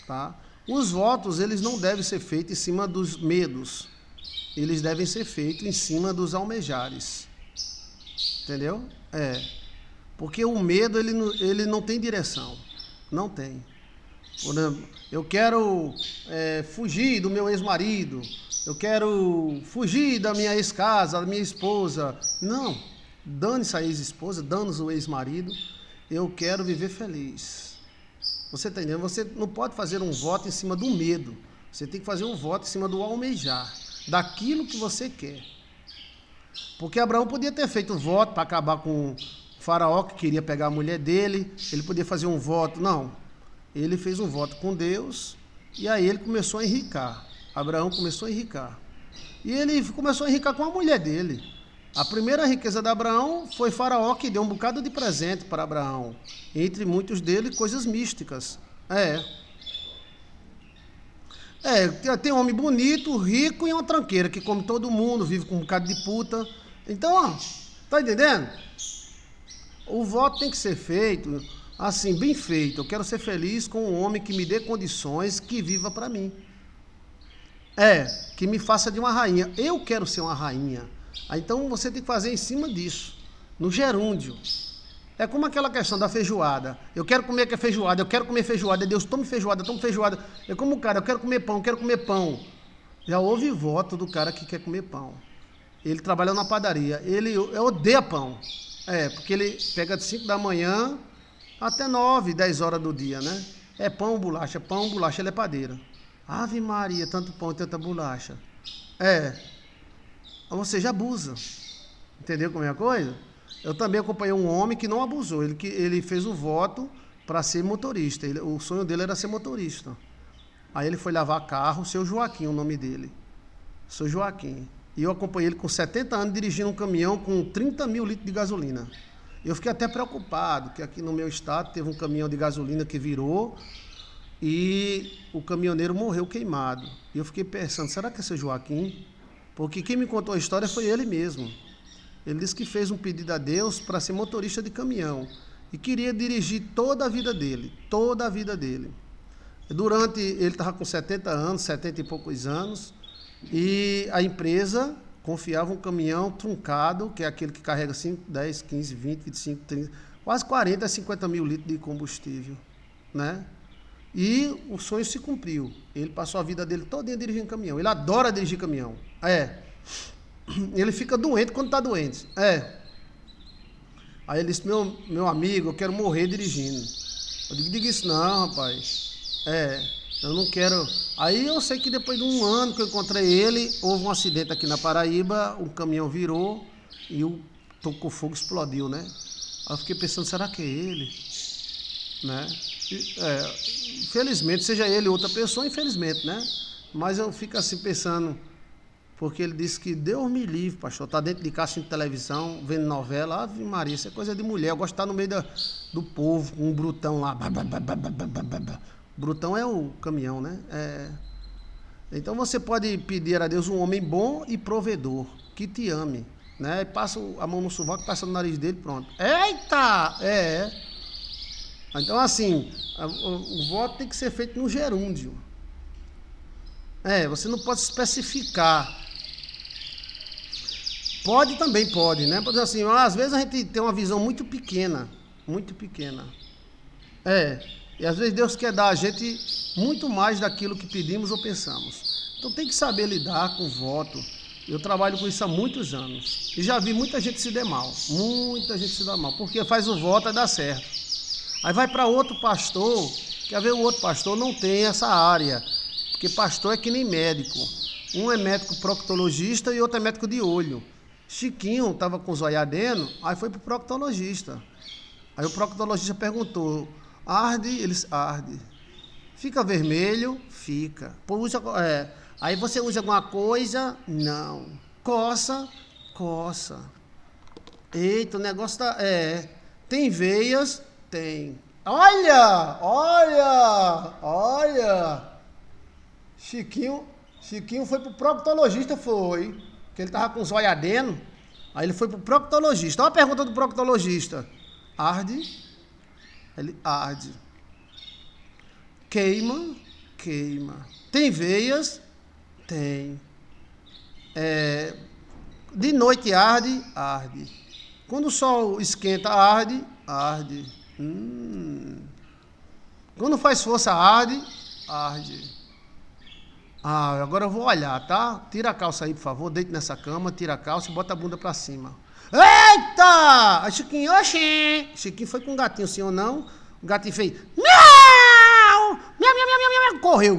tá? Os votos, eles não devem ser feitos em cima dos medos. Eles devem ser feitos em cima dos almejares. Entendeu? Porque o medo, ele não tem direção. Não tem. Por exemplo, eu quero fugir do meu ex-marido. Eu quero fugir da minha ex-casa, da minha esposa. Não. Dane-se a ex-esposa, dane-se o ex-marido. Eu quero viver feliz. Você está entendendo? Você não pode fazer um voto em cima do medo. Você tem que fazer um voto em cima do almejar, daquilo que você quer. Porque Abraão podia ter feito um voto para acabar com o faraó que queria pegar a mulher dele. Ele podia fazer um voto. Não. Ele fez um voto com Deus e aí ele começou a enricar. Abraão começou a enricar. E ele começou a enricar com a mulher dele. A primeira riqueza de Abraão foi Faraó, que deu um bocado de presente para Abraão. Entre muitos deles, coisas místicas. Tem homem bonito, rico e uma tranqueira, que come todo mundo, vive com um bocado de puta. Então, tá entendendo? O voto tem que ser feito, assim, bem feito. Eu quero ser feliz com um homem que me dê condições, que viva para mim. Que me faça de uma rainha. Eu quero ser uma rainha. Então você tem que fazer em cima disso, no gerúndio. É como aquela questão da feijoada. Eu quero comer feijoada, eu quero comer feijoada. Deus, tome feijoada, tome feijoada. É como o cara, eu quero comer pão, eu quero comer pão. Já houve voto do cara que quer comer pão. Ele trabalha na padaria, ele odeia pão. Porque ele pega de 5 da manhã até 9, 10 horas do dia, né? Pão, bolacha, ele é padeiro. Ave Maria, tanto pão e tanta bolacha. Você já abusa. Entendeu como é a coisa? Eu também acompanhei um homem que não abusou. Ele fez o voto para ser motorista. O sonho dele era ser motorista. Aí ele foi lavar carro, seu Joaquim, o nome dele. Seu Joaquim. E eu acompanhei ele com 70 anos dirigindo um caminhão com 30 mil litros de gasolina. Eu fiquei até preocupado, que aqui no meu estado teve um caminhão de gasolina que virou e o caminhoneiro morreu queimado. E eu fiquei pensando, será que é seu Joaquim? Porque quem me contou a história foi ele mesmo. Ele disse que fez um pedido a Deus para ser motorista de caminhão e queria dirigir toda a vida dele, ele estava com 70 anos, 70 e poucos anos, e a empresa confiava um caminhão truncado, que é aquele que carrega 5, 10, 15, 20, 25, 30, quase 40 a 50 mil litros de combustível, né? E o sonho se cumpriu. Ele passou a vida dele todinha dirigindo caminhão. Ele adora dirigir caminhão. Ele fica doente quando está doente. Aí ele disse, meu amigo, eu quero morrer dirigindo. Eu diga isso não, rapaz. Eu não quero. Aí eu sei que depois de um ano que eu encontrei ele, houve um acidente aqui na Paraíba, um caminhão virou e o tocou fogo, explodiu, né? Aí eu fiquei pensando, será que é ele? Né? Infelizmente, seja ele outra pessoa, infelizmente, né? Mas eu fico assim pensando, porque ele disse que Deus me livre, pastor, tá dentro de casa de televisão, vendo novela, Ave Maria, isso é coisa de mulher, eu gosto de estar no meio do povo, um brutão lá, brutão é o caminhão, né? Então você pode pedir a Deus um homem bom e provedor, que te ame, né? E passa a mão no sovaco, passa no nariz dele, pronto. Eita! Então assim, o voto tem que ser feito no gerúndio. Você não pode especificar. Pode também, pode, né? Porque assim, às vezes a gente tem uma visão muito pequena. Muito pequena. E às vezes Deus quer dar a gente muito mais daquilo que pedimos ou pensamos. Então tem que saber lidar com o voto. Eu trabalho com isso há muitos anos. E já vi muita gente se dar mal. Muita gente se dar mal. Porque faz o voto e dá certo. Aí vai para outro pastor, quer ver o outro pastor não tem essa área. Porque pastor é que nem médico. Um é médico proctologista e outro é médico de olho. Chiquinho estava com os olhos ardendo, aí foi pro proctologista. Aí o proctologista perguntou, arde? Eles, arde. Fica vermelho? Fica. Aí você usa alguma coisa? Não. Coça? Coça. Eita, o negócio tá... Tem veias? Tem. Olha! Chiquinho foi pro proctologista, foi. Que ele tava com os olhos ardendo. Aí ele foi pro proctologista. Olha a pergunta do proctologista. Arde? Ele arde. Queima? Queima. Tem veias? Tem. De noite arde? Arde. Quando o sol esquenta, arde? Arde. Quando faz força, arde? Arde. Agora eu vou olhar, tá? Tira a calça aí, por favor. Deite nessa cama, tira a calça e bota a bunda pra cima. Eita! Aí Chiquinho, oxê! Chiquinho foi com um gatinho, sim ou não? O gatinho fez... Miau! Miau, miau, miau, miau, miau. Correu.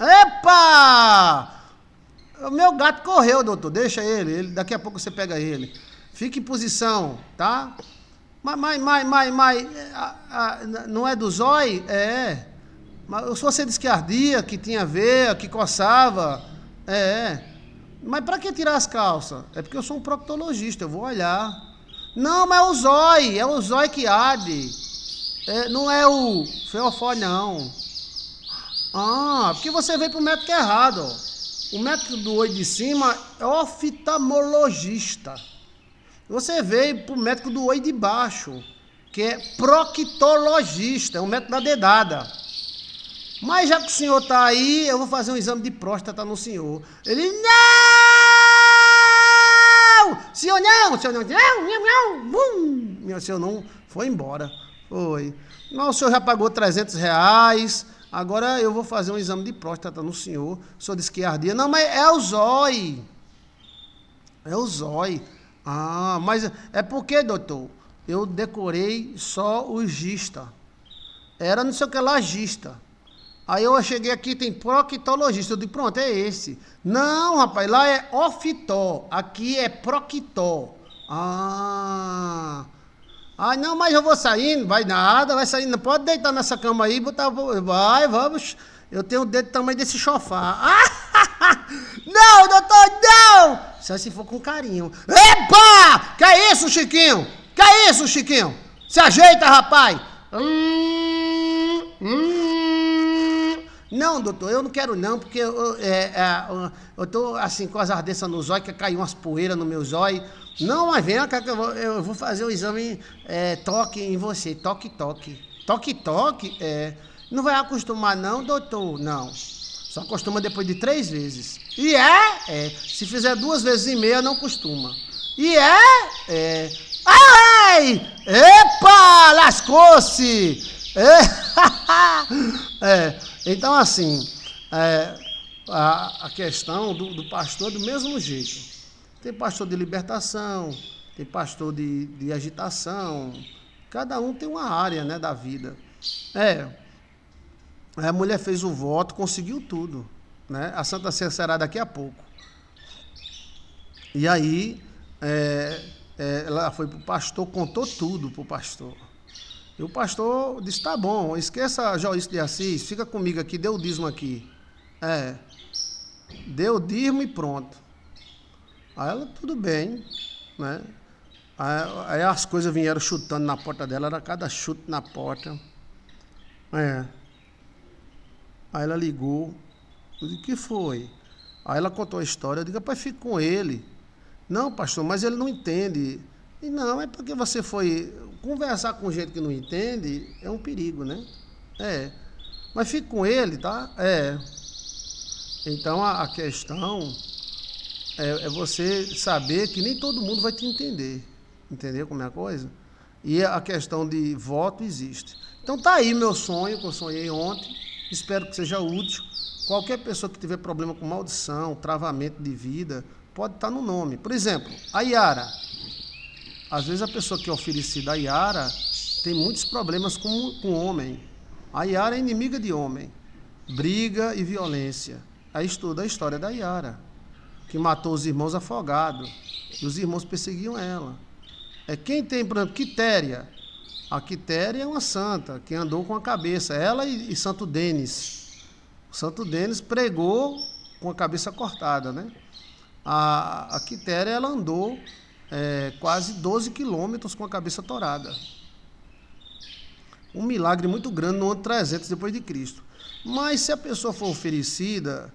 Epa! O meu gato correu, doutor. Deixa ele. Daqui a pouco você pega ele. Fica em posição, tá? Mas, não é do zóio? Mas se você disse que ardia, que tinha veia, que coçava, mas para que tirar as calças? É porque eu sou um proctologista, eu vou olhar. Não, mas é o zóio que arde. Não é o feofó, não. Porque você veio pro médico errado, ó. O médico do olho de cima é oftalmologista. Você veio pro médico do olho de baixo, que é proctologista, é o médico da dedada. Mas já que o senhor está aí, eu vou fazer um exame de próstata no senhor. Ele, não! Senhor não! Meu senhor não foi embora. Foi. Não, o senhor já pagou R$300, agora eu vou fazer um exame de próstata no senhor. O senhor disse que ardia. Não, mas é o zóio. É o zóio. Mas é porque, doutor, eu decorei só o gista. Era não sei o que lá, gista. Aí eu cheguei aqui, tem proctologista. Eu disse, pronto, é esse. Não, rapaz, lá é ofitó. Aqui é proctó. Não, mas eu vou saindo. Vai nada, vai saindo. Pode deitar nessa cama aí, botar. Vai, vamos. Eu tenho o dedo do tamanho desse sofá. Não, doutor, não! Só se for com carinho. Epa! Que é isso, Chiquinho? Que é isso, Chiquinho? Se ajeita, rapaz. Não, doutor, eu não quero não, porque eu tô assim com as ardências no zóio, que caiu umas poeiras no meu zóio. Não, mas vem cá que eu vou fazer o exame toque em você, toque. Toque? Não vai acostumar não, doutor? Não. Só acostuma depois de 3 vezes. E se fizer 2 vezes e meia, não costuma. E ai! Epa! Lascou-se! Então, assim, a questão do pastor é do mesmo jeito. Tem pastor de libertação, tem pastor de agitação. Cada um tem uma área, né, da vida. A mulher fez o voto, conseguiu tudo, né? A Santa Ceia será daqui a pouco. E aí, ela foi pro pastor, contou tudo pro pastor. E o pastor disse, tá bom, esqueça a Joyce de Assis, fica comigo aqui, dê o dízimo aqui. Deu o dízimo e pronto. Aí ela, tudo bem, né? Aí as coisas vieram chutando na porta dela, era cada chute na porta. Aí ela ligou, Eu digo, que foi? Aí ela contou a história, eu digo, rapaz, fica com ele. Não, pastor, mas ele não entende. E não, é porque você foi conversar com gente que não entende, é um perigo, né? É. Mas fica com ele, tá? É. Então a questão é você saber que nem todo mundo vai te entender. Entendeu como é a coisa? E a questão de voto existe. Então tá aí meu sonho, que eu sonhei ontem. Espero que seja útil. Qualquer pessoa que tiver problema com maldição, travamento de vida, pode estar no nome. Por exemplo, a Yara. Às vezes a pessoa que é oferecida a Yara tem muitos problemas com o homem. A Yara é inimiga de homem. Briga e violência. Aí estuda a história da Yara, que matou os irmãos afogados. E os irmãos perseguiam ela. Quem tem, por exemplo, Quitéria. A Quitéria é uma santa que andou com a cabeça. Ela e Santo Denis. O Santo Denis pregou com a cabeça cortada, né? A Quitéria, ela andou quase 12 quilômetros com a cabeça torada. Um milagre muito grande no ano 300 depois de Cristo. Mas se a pessoa for oferecida,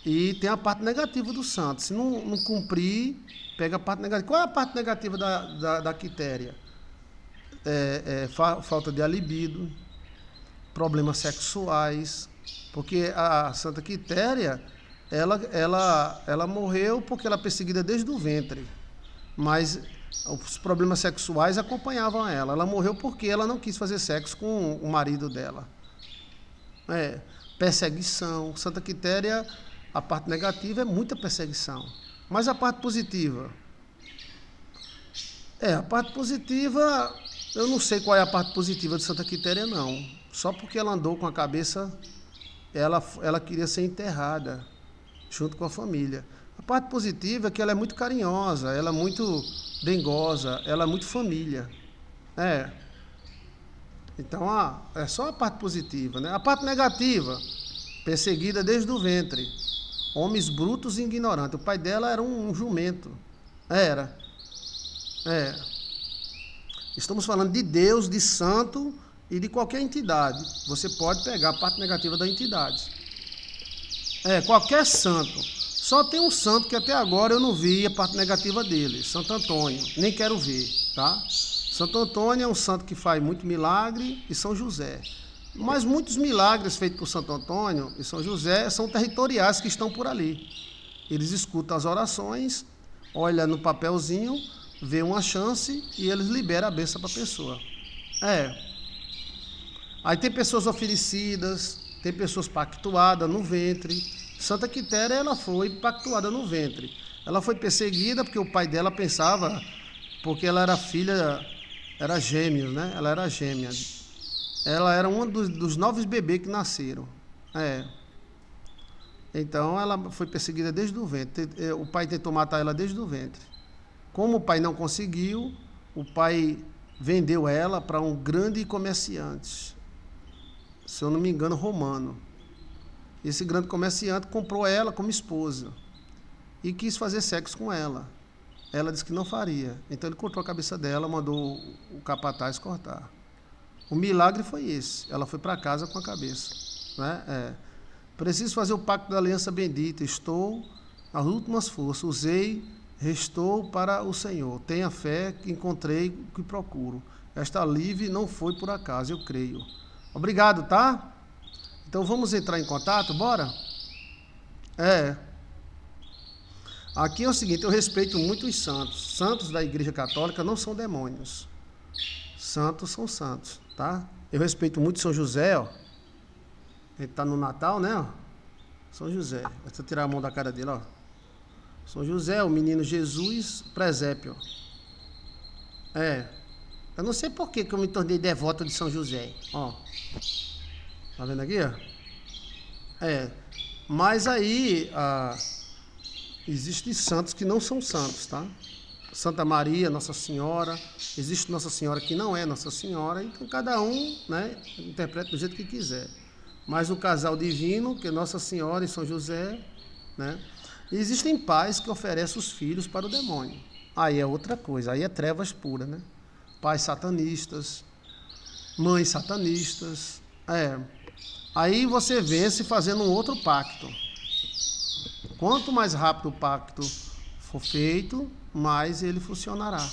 e tem a parte negativa do santo, se não cumprir, pega a parte negativa. Qual é a parte negativa da Quitéria? Falta de libido, problemas sexuais, porque a Santa Quitéria, ela morreu porque ela é perseguida desde o ventre, mas os problemas sexuais acompanhavam ela. Ela morreu porque ela não quis fazer sexo com o marido dela. Perseguição. Santa Quitéria, a parte negativa é muita perseguição. Mas a parte positiva? A parte positiva, eu não sei qual é a parte positiva de Santa Quitéria, não. Só porque ela andou com a cabeça, ela queria ser enterrada junto com a família. A parte positiva é que ela é muito carinhosa, ela é muito dengosa, ela é muito família. Então, é só a parte positiva, né? A parte negativa, perseguida desde o ventre. Homens brutos e ignorantes. O pai dela era um jumento. Estamos falando de Deus, de santo e de qualquer entidade. Você pode pegar a parte negativa da entidade. Qualquer santo. Só tem um santo que até agora eu não vi a parte negativa dele, Santo Antônio. Nem quero ver, tá? Santo Antônio é um santo que faz muito milagre, e São José. Mas muitos milagres feitos por Santo Antônio e São José são territoriais que estão por ali. Eles escutam as orações, olham no papelzinho, vê uma chance e eles liberam a bênção para a pessoa. Aí tem pessoas oferecidas, tem pessoas pactuadas no ventre. Santa Quitéria, ela foi pactuada no ventre. Ela foi perseguida porque o pai dela pensava, porque ela era filha, era gêmeos, né? Ela era gêmea. Ela era um dos 9 bebês que nasceram. Então ela foi perseguida desde o ventre. O pai tentou matar ela desde o ventre. Como o pai não conseguiu, o pai vendeu ela para um grande comerciante, se eu não me engano, romano. Esse grande comerciante comprou ela como esposa e quis fazer sexo com ela. Ela disse que não faria. Então ele cortou a cabeça dela, mandou o capataz cortar. O milagre foi esse. Ela foi para casa com a cabeça. Preciso fazer o pacto da aliança bendita. Estou às últimas forças. Restou para o Senhor. Tenha fé que encontrei o que procuro. Esta alívio não foi por acaso, eu creio. Obrigado, tá? Então vamos entrar em contato, bora? Aqui é o seguinte, eu respeito muito os santos. Santos da Igreja Católica não são demônios. Santos são santos, tá? Eu respeito muito São José, ó. Ele tá no Natal, né? Ó. São José. Deixa eu tirar a mão da cara dele, ó. São José, o menino Jesus, presépio. Eu não sei por que eu me tornei devoto de São José, ó. Tá vendo aqui, ó? Mas aí, existem santos que não são santos, tá? Santa Maria, Nossa Senhora, existe Nossa Senhora que não é Nossa Senhora, então cada um, né, interpreta do jeito que quiser. Mas o casal divino, que é Nossa Senhora e São José, né? E existem pais que oferecem os filhos para o demônio. Aí é outra coisa, aí é trevas puras, né? Pais satanistas, mães satanistas, Aí você vê se fazendo um outro pacto. Quanto mais rápido o pacto for feito, mais ele funcionará.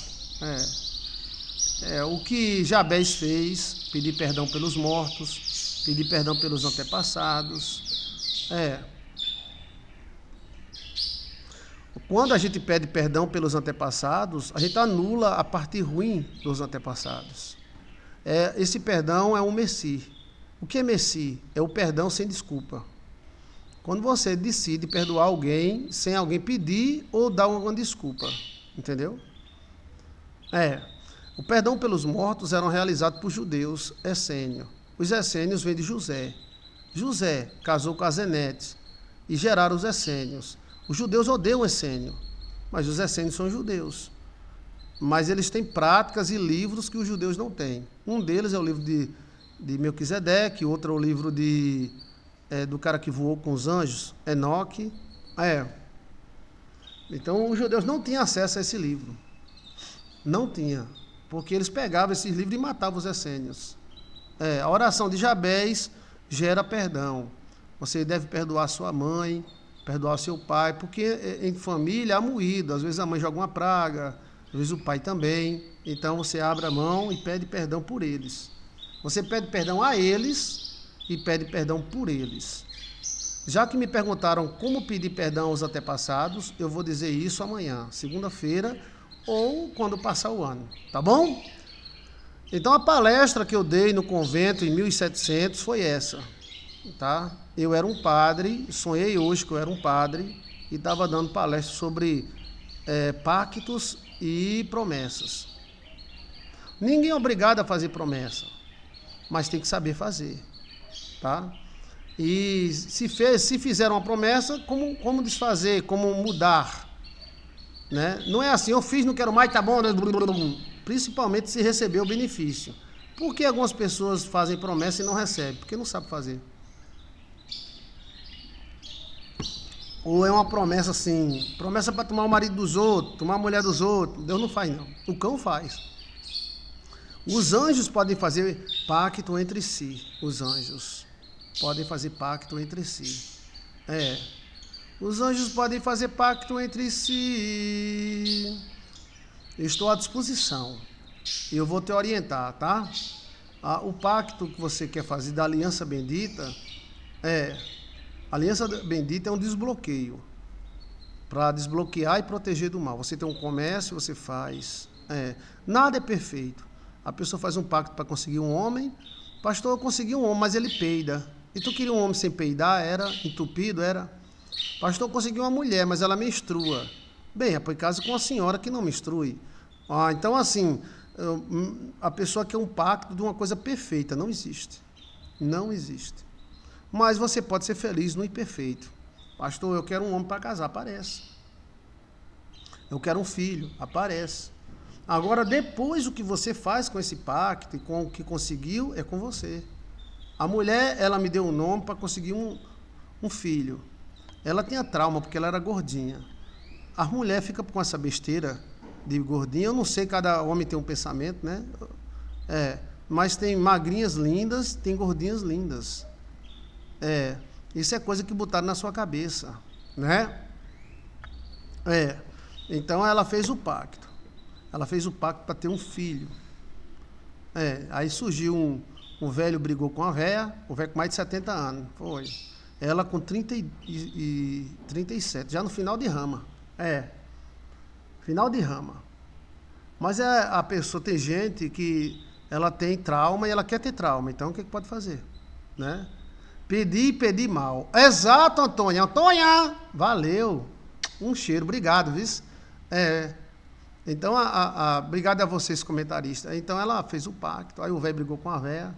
O que Jabez fez, pedir perdão pelos mortos, pedir perdão pelos antepassados. Quando a gente pede perdão pelos antepassados, a gente anula a parte ruim dos antepassados. Esse perdão é um merci. O que é merci? É o perdão sem desculpa. Quando você decide perdoar alguém sem alguém pedir ou dar alguma desculpa. Entendeu? O perdão pelos mortos era realizado por judeus essênios. Os essênios vêm de José. José casou com as Zenetes e geraram os essênios. Os judeus odeiam o essênio, mas os essênios são judeus. Mas eles têm práticas e livros que os judeus não têm. Um deles é o livro de Melquisedeque, outro é o livro do cara que voou com os anjos, Enoque. Então, os judeus não tinham acesso a esse livro. Não tinha, porque eles pegavam esses livros e matavam os essênios. A oração de Jabez gera perdão. Você deve perdoar sua mãe, perdoar seu pai, porque em família há moído. Às vezes a mãe joga uma praga, às vezes o pai também. Então você abre a mão e pede perdão por eles. Você pede perdão a eles e pede perdão por eles. Já que me perguntaram como pedir perdão aos antepassados, eu vou dizer isso amanhã, segunda-feira, ou quando passar o ano, tá bom? Então a palestra que eu dei no convento em 1700 foi essa, tá? Eu era um padre, sonhei hoje que eu era um padre e estava dando palestra sobre pactos e promessas. Ninguém é obrigado a fazer promessa, mas tem que saber fazer, tá? E se fizeram uma promessa, como desfazer, como mudar, né? Não é assim, eu fiz, não quero mais, tá bom, né? Principalmente se receber o benefício. Por que algumas pessoas fazem promessa e não recebem? Porque não sabem fazer. Ou é uma promessa assim, promessa para tomar o marido dos outros, tomar a mulher dos outros. Deus não faz, não. O cão faz. Os anjos podem fazer pacto entre si. Os anjos podem fazer pacto entre si. Os anjos podem fazer pacto entre si. Eu estou à disposição. Eu vou te orientar, tá? O pacto que você quer fazer da aliança bendita a aliança bendita é um desbloqueio para desbloquear e proteger do mal. Você tem um comércio, você faz. Nada é perfeito. A pessoa faz um pacto para conseguir um homem. Pastor, eu consegui um homem, mas ele peida. E tu queria um homem sem peidar? Era entupido? Era. Pastor, eu consegui uma mulher, mas ela menstrua. Bem, por caso com a senhora que não menstrui. Então, assim, a pessoa quer um pacto de uma coisa perfeita. Não existe. Não existe. Mas você pode ser feliz no imperfeito. Pastor, eu quero um homem para casar. Aparece. Eu quero um filho. Aparece. Agora, depois o que você faz com esse pacto e com o que conseguiu, é com você. A mulher, ela me deu um nome para conseguir um filho. Ela tinha trauma porque ela era gordinha. A mulher fica com essa besteira de gordinha. Eu não sei, cada homem tem um pensamento, né? Mas tem magrinhas lindas, tem gordinhas lindas. Isso é coisa que botaram na sua cabeça, né? Então ela fez o pacto. Ela fez o pacto para ter um filho. Aí surgiu um velho, brigou com a véia, o velho com mais de 70 anos. Foi. Ela com 37, já no final de rama. Final de rama. Mas a pessoa, tem gente que ela tem trauma e ela quer ter trauma. Então o que pode fazer? Né? Pedir mal. Exato, Antônia. Antônia! Valeu. Um cheiro, obrigado, viu? Então, obrigado a vocês, comentaristas. Então, ela fez o pacto, aí o velho brigou com a véia,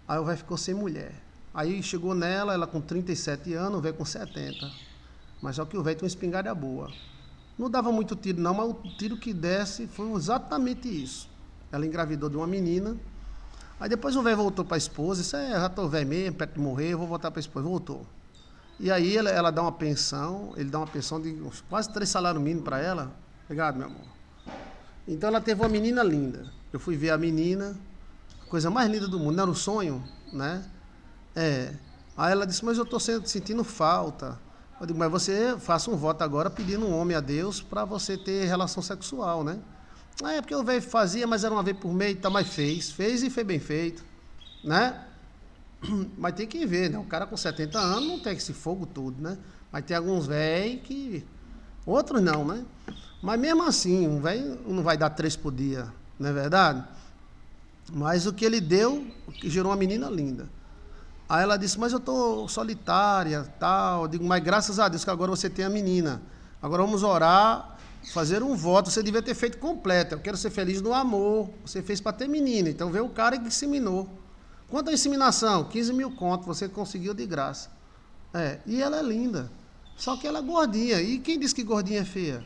aí o velho ficou sem mulher. Aí chegou nela, ela com 37 anos, o velho com 70. Mas só que o velho tinha uma espingarda boa. Não dava muito tiro, não, mas o tiro que desse foi exatamente isso. Ela engravidou de uma menina. Aí depois o velho voltou para a esposa, disse, já estou velho mesmo, perto de morrer, eu vou voltar para a esposa. Voltou. E aí ela dá uma pensão, ele dá uma pensão de quase 3 salários mínimos para ela. Obrigado, meu amor. Então ela teve uma menina linda. Eu fui ver a menina, a coisa mais linda do mundo, não era um sonho, né? Aí ela disse, mas eu estou sentindo falta. Eu digo, mas você faça um voto agora pedindo um homem a Deus para você ter relação sexual, né? É porque o velho fazia, mas era uma vez por mês, tá, mas fez e fez bem feito, né? Mas tem que ver, né? O cara com 70 anos não tem esse fogo todo, né? Mas tem alguns velhos que... Outros não, né? Mas mesmo assim, um velho não vai dar 3 por dia, não é verdade? Mas o que ele deu, gerou uma menina linda. Aí ela disse, mas eu tô solitária, tal. Eu digo, mas graças a Deus que agora você tem a menina. Agora vamos orar, fazer um voto. Você devia ter feito completo. Eu quero ser feliz no amor. Você fez para ter menina. Então veio o cara que inseminou. Quanto à inseminação? 15 mil conto, você conseguiu de graça. E ela é linda. Só que ela é gordinha. E quem disse que gordinha é feia?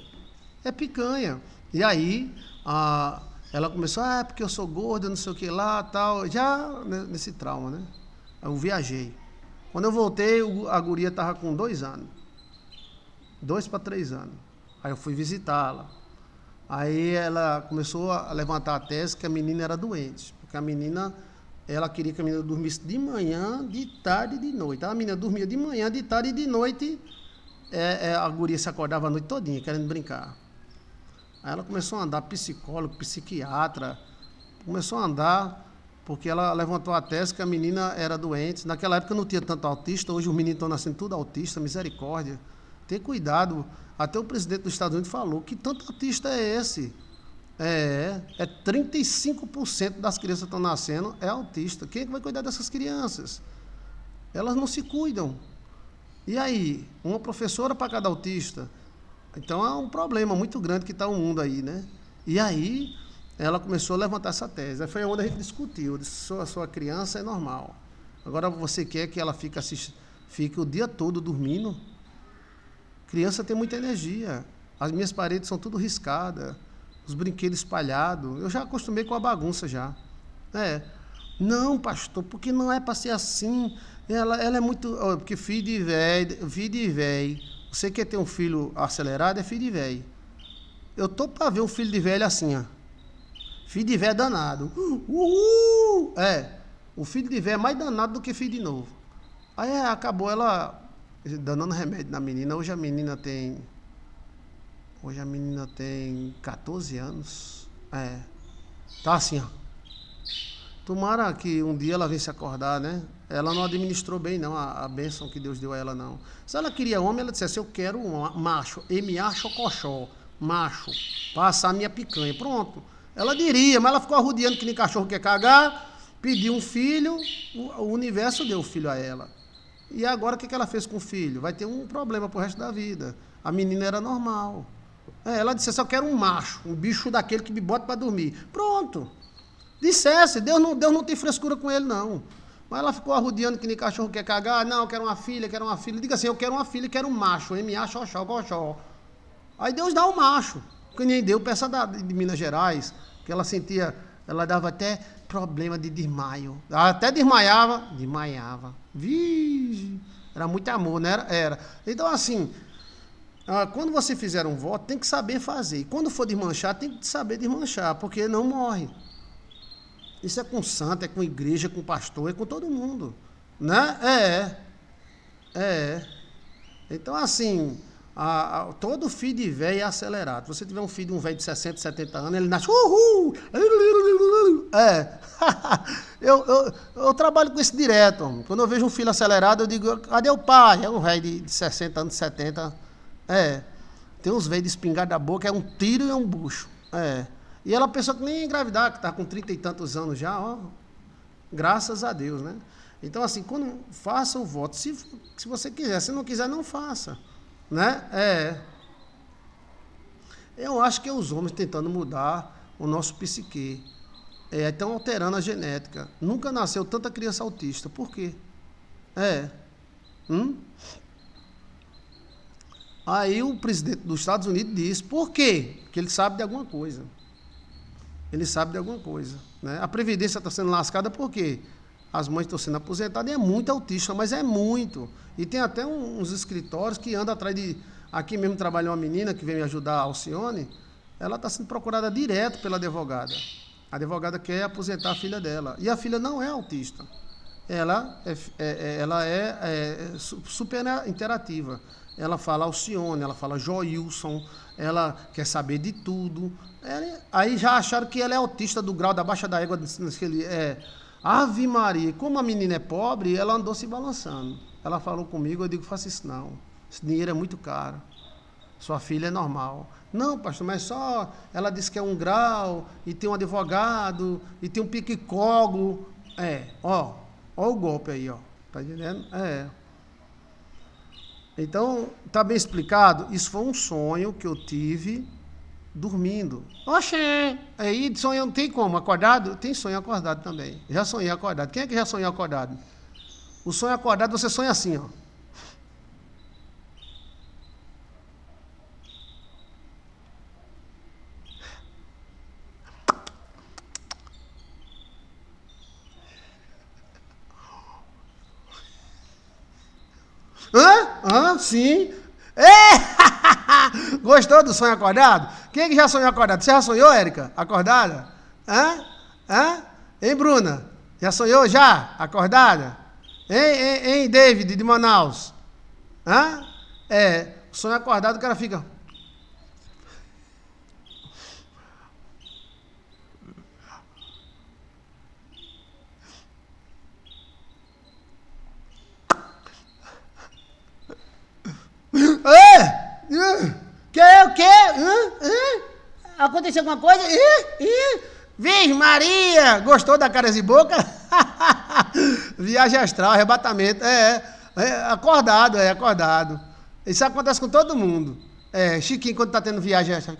É picanha. E aí, ela começou, porque eu sou gorda, não sei o que lá, tal. Já nesse trauma, né? Eu viajei. Quando eu voltei, a guria estava com 2 anos. 2 para 3 anos. Aí eu fui visitá-la. Aí ela começou a levantar a tese que a menina era doente. Porque a menina, ela queria que a menina dormisse de manhã, de tarde e de noite. A menina dormia de manhã, de tarde e de noite. A guria se acordava a noite todinha, querendo brincar. Aí ela começou a andar, psicólogo, psiquiatra. Começou a andar... Porque ela levantou a tese que a menina era doente. Naquela época não tinha tanto autista, hoje os meninos estão nascendo tudo autista, misericórdia. Tem cuidado. Até o presidente dos Estados Unidos falou que tanto autista é esse. 35% das crianças que estão nascendo é autista. Quem é que vai cuidar dessas crianças? Elas não se cuidam. E aí, uma professora para cada autista. Então é um problema muito grande que está o mundo aí, né? E aí... ela começou a levantar essa tese. Aí foi onde a gente discutiu. Eu disse, a sua criança é normal. Agora você quer que ela fique o dia todo dormindo? Criança tem muita energia. As minhas paredes são tudo riscadas. Os brinquedos espalhados. Eu já acostumei com a bagunça já. Não, pastor, porque não é para ser assim. Ela é muito... porque filho de velho... Você quer ter um filho acelerado, é filho de velho. Eu tô para ver um filho de velho assim, ó. Filho de velho é danado. O filho de velho é mais danado do que filho de novo. Aí acabou ela dando remédio na menina. Hoje a menina tem 14 anos. Tá assim, ó. Tomara que um dia ela venha se acordar, né? Ela não administrou bem, não, a bênção que Deus deu a ela, não. Se ela queria homem, ela dissesse, eu quero um macho, M.A. Chocochó, macho, passar a minha picanha. Pronto. Ela diria, mas ela ficou arrodeando que nem cachorro quer cagar, pediu um filho, o universo deu o filho a ela. E agora o que ela fez com o filho? Vai ter um problema pro resto da vida. A menina era normal. Ela disse, eu quero um macho, um bicho daquele que me bota para dormir. Pronto. Dissesse, Deus não tem frescura com ele, não. Mas ela ficou arrodeando que nem cachorro quer cagar. Não, eu quero uma filha, Diga assim, eu quero uma filha, quero um macho, M.A. Xoxó, Goxó. Aí Deus dá o macho. Que nem deu peça de Minas Gerais, que ela sentia, ela dava até problema de desmaio. Ela até desmaiava. Vixe, era muito amor, né? Era. Então, assim, quando você fizer um voto, tem que saber fazer. E quando for desmanchar, tem que saber desmanchar, porque não morre. Isso é com santo, é com igreja, é com pastor, é com todo mundo. Né? Então, assim... todo filho de velho é acelerado. Se você tiver um filho de um velho de 60, 70 anos, ele nasce... eu trabalho com isso direto. Quando eu vejo um filho acelerado, eu digo, cadê o pai? É um velho de 60 anos, 70. Tem uns velhos de espingarda da boca, é um tiro e é um bucho. E ela pensou que nem ia engravidar, que está com 30 e tantos anos já, ó. Graças a Deus, né? Então, assim, quando faça o voto, se você quiser, se não quiser, não faça. Né? Eu acho que é os homens tentando mudar o nosso psique. Estão alterando a genética. Nunca nasceu tanta criança autista. Por quê? Aí o presidente dos Estados Unidos disse, por quê? Porque ele sabe de alguma coisa. Né? A Previdência está sendo lascada por quê? As mães estão sendo aposentadas e é muito autista, mas é muito. E tem até uns escritórios que andam atrás de... Aqui mesmo trabalha uma menina que veio me ajudar, a Alcione, ela está sendo procurada direto pela advogada. A advogada quer aposentar a filha dela. E a filha não é autista. ela é super interativa. Ela fala Alcione, ela fala Joilson, ela quer saber de tudo. Aí já acharam que ela é autista do grau da baixa da égua. Ave Maria, como a menina é pobre, ela andou se balançando. Ela falou comigo, eu digo, faça isso não. Esse dinheiro é muito caro. Sua filha é normal. Não, pastor, mas só ela disse que é 1 grau, e tem um advogado, e tem um psicólogo. Ó o golpe aí, ó. Tá entendendo? Então, tá bem explicado? Isso foi um sonho que eu tive dormindo. Oxê! Aí sonho não tem como. Acordado? Tem sonho acordado também. Já sonhei acordado. Quem é que já sonhou acordado? O sonho acordado, você sonha assim, ó. Sim. Gostou do sonho acordado? Quem é que já sonhou acordado? Você já sonhou, Érica? Acordada? Hein, Bruna? Já sonhou já? Acordada? Hein, David, de Manaus? Sonho acordado, o cara fica... Que é o quê? Aconteceu alguma coisa? Virgem Maria! Gostou da cara de boca? Viagem astral, arrebatamento. Acordado. Isso acontece com todo mundo. Chiquinho, quando tá tendo viagem astral.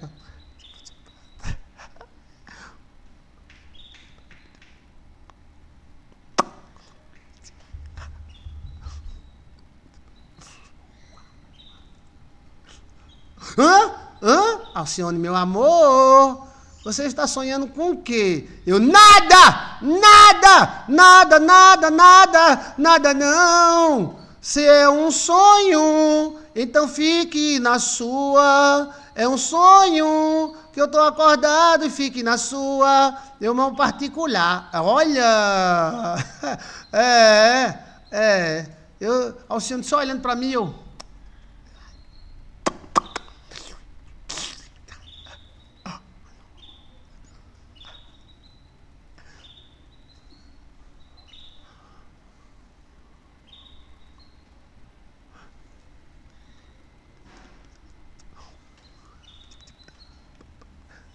Alcione, meu amor, você está sonhando com o quê? Eu, nada não. Se é um sonho, então fique na sua. É um sonho que eu estou acordado e fique na sua. Eu mão particular. Olha, Alcione só olhando para mim, eu...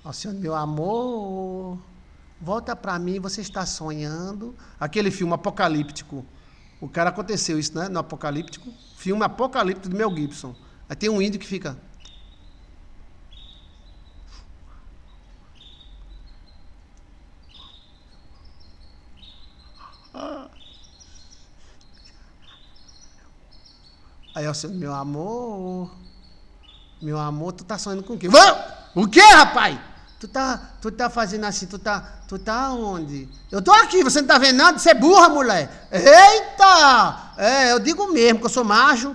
Alcione, meu amor, volta pra mim, você está sonhando. Aquele filme apocalíptico. O cara aconteceu isso, né? No apocalíptico. Filme apocalíptico do Mel Gibson. Aí tem um índio que fica... Aí Alcione, meu amor, tu tá sonhando com o quê? O quê, rapaz? Tu tá fazendo assim, tu tá onde? Eu tô aqui, você não tá vendo nada? Você é burra, mulher. Eita! Eu digo mesmo que eu sou macho.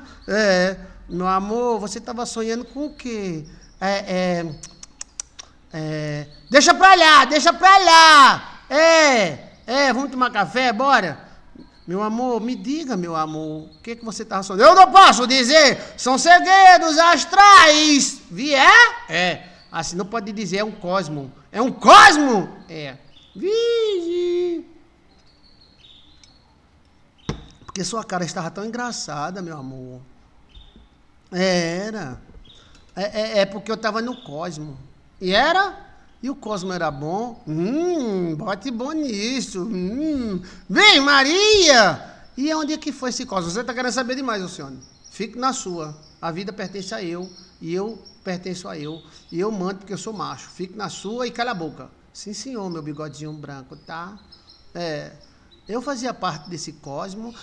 Meu amor, você tava sonhando com o quê? Deixa pra lá. Vamos tomar café, bora? Meu amor, me diga, meu amor, o que você tava sonhando? Eu não posso dizer, são segredos astrais. Vier? Assim não pode dizer, é um cosmo. É um cosmo? Vigi. Porque sua cara estava tão engraçada, meu amor. Era. Porque eu estava no cosmo. E era? E o cosmo era bom? Bote bom nisso. Vem, Maria! E onde é que foi esse cosmo? Você está querendo saber demais, Alcione. Fique na sua. A vida pertence a eu. E eu pertenço a eu. E eu mando porque eu sou macho. Fique na sua e cala a boca. Sim, senhor, meu bigodinho branco, tá? Eu fazia parte desse cosmo.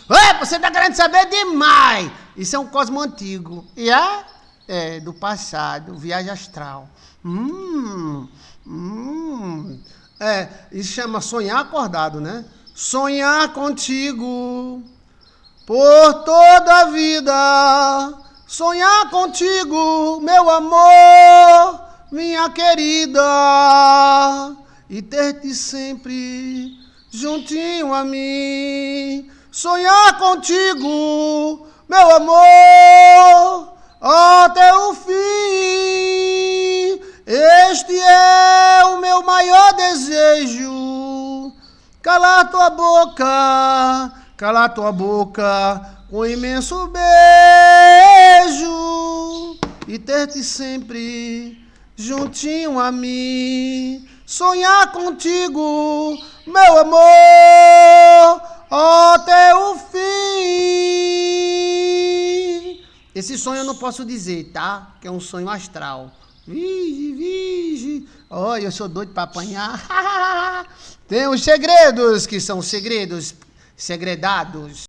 Você está querendo saber demais! Isso é um cosmo antigo. E do passado, viagem astral. Isso chama sonhar acordado, né? Sonhar contigo por toda a vida. Sonhar contigo, meu amor, minha querida, e ter-te sempre juntinho a mim. sonhar contigo, meu amor, até o fim. Este é o meu maior desejo. Calar tua boca com um imenso beijo e ter-te sempre juntinho a mim. Sonhar contigo, meu amor, até o fim. Esse sonho eu não posso dizer, tá? Que é um sonho astral. Vige. Olha, eu sou doido pra apanhar. Tem os segredos que são segredos segredados.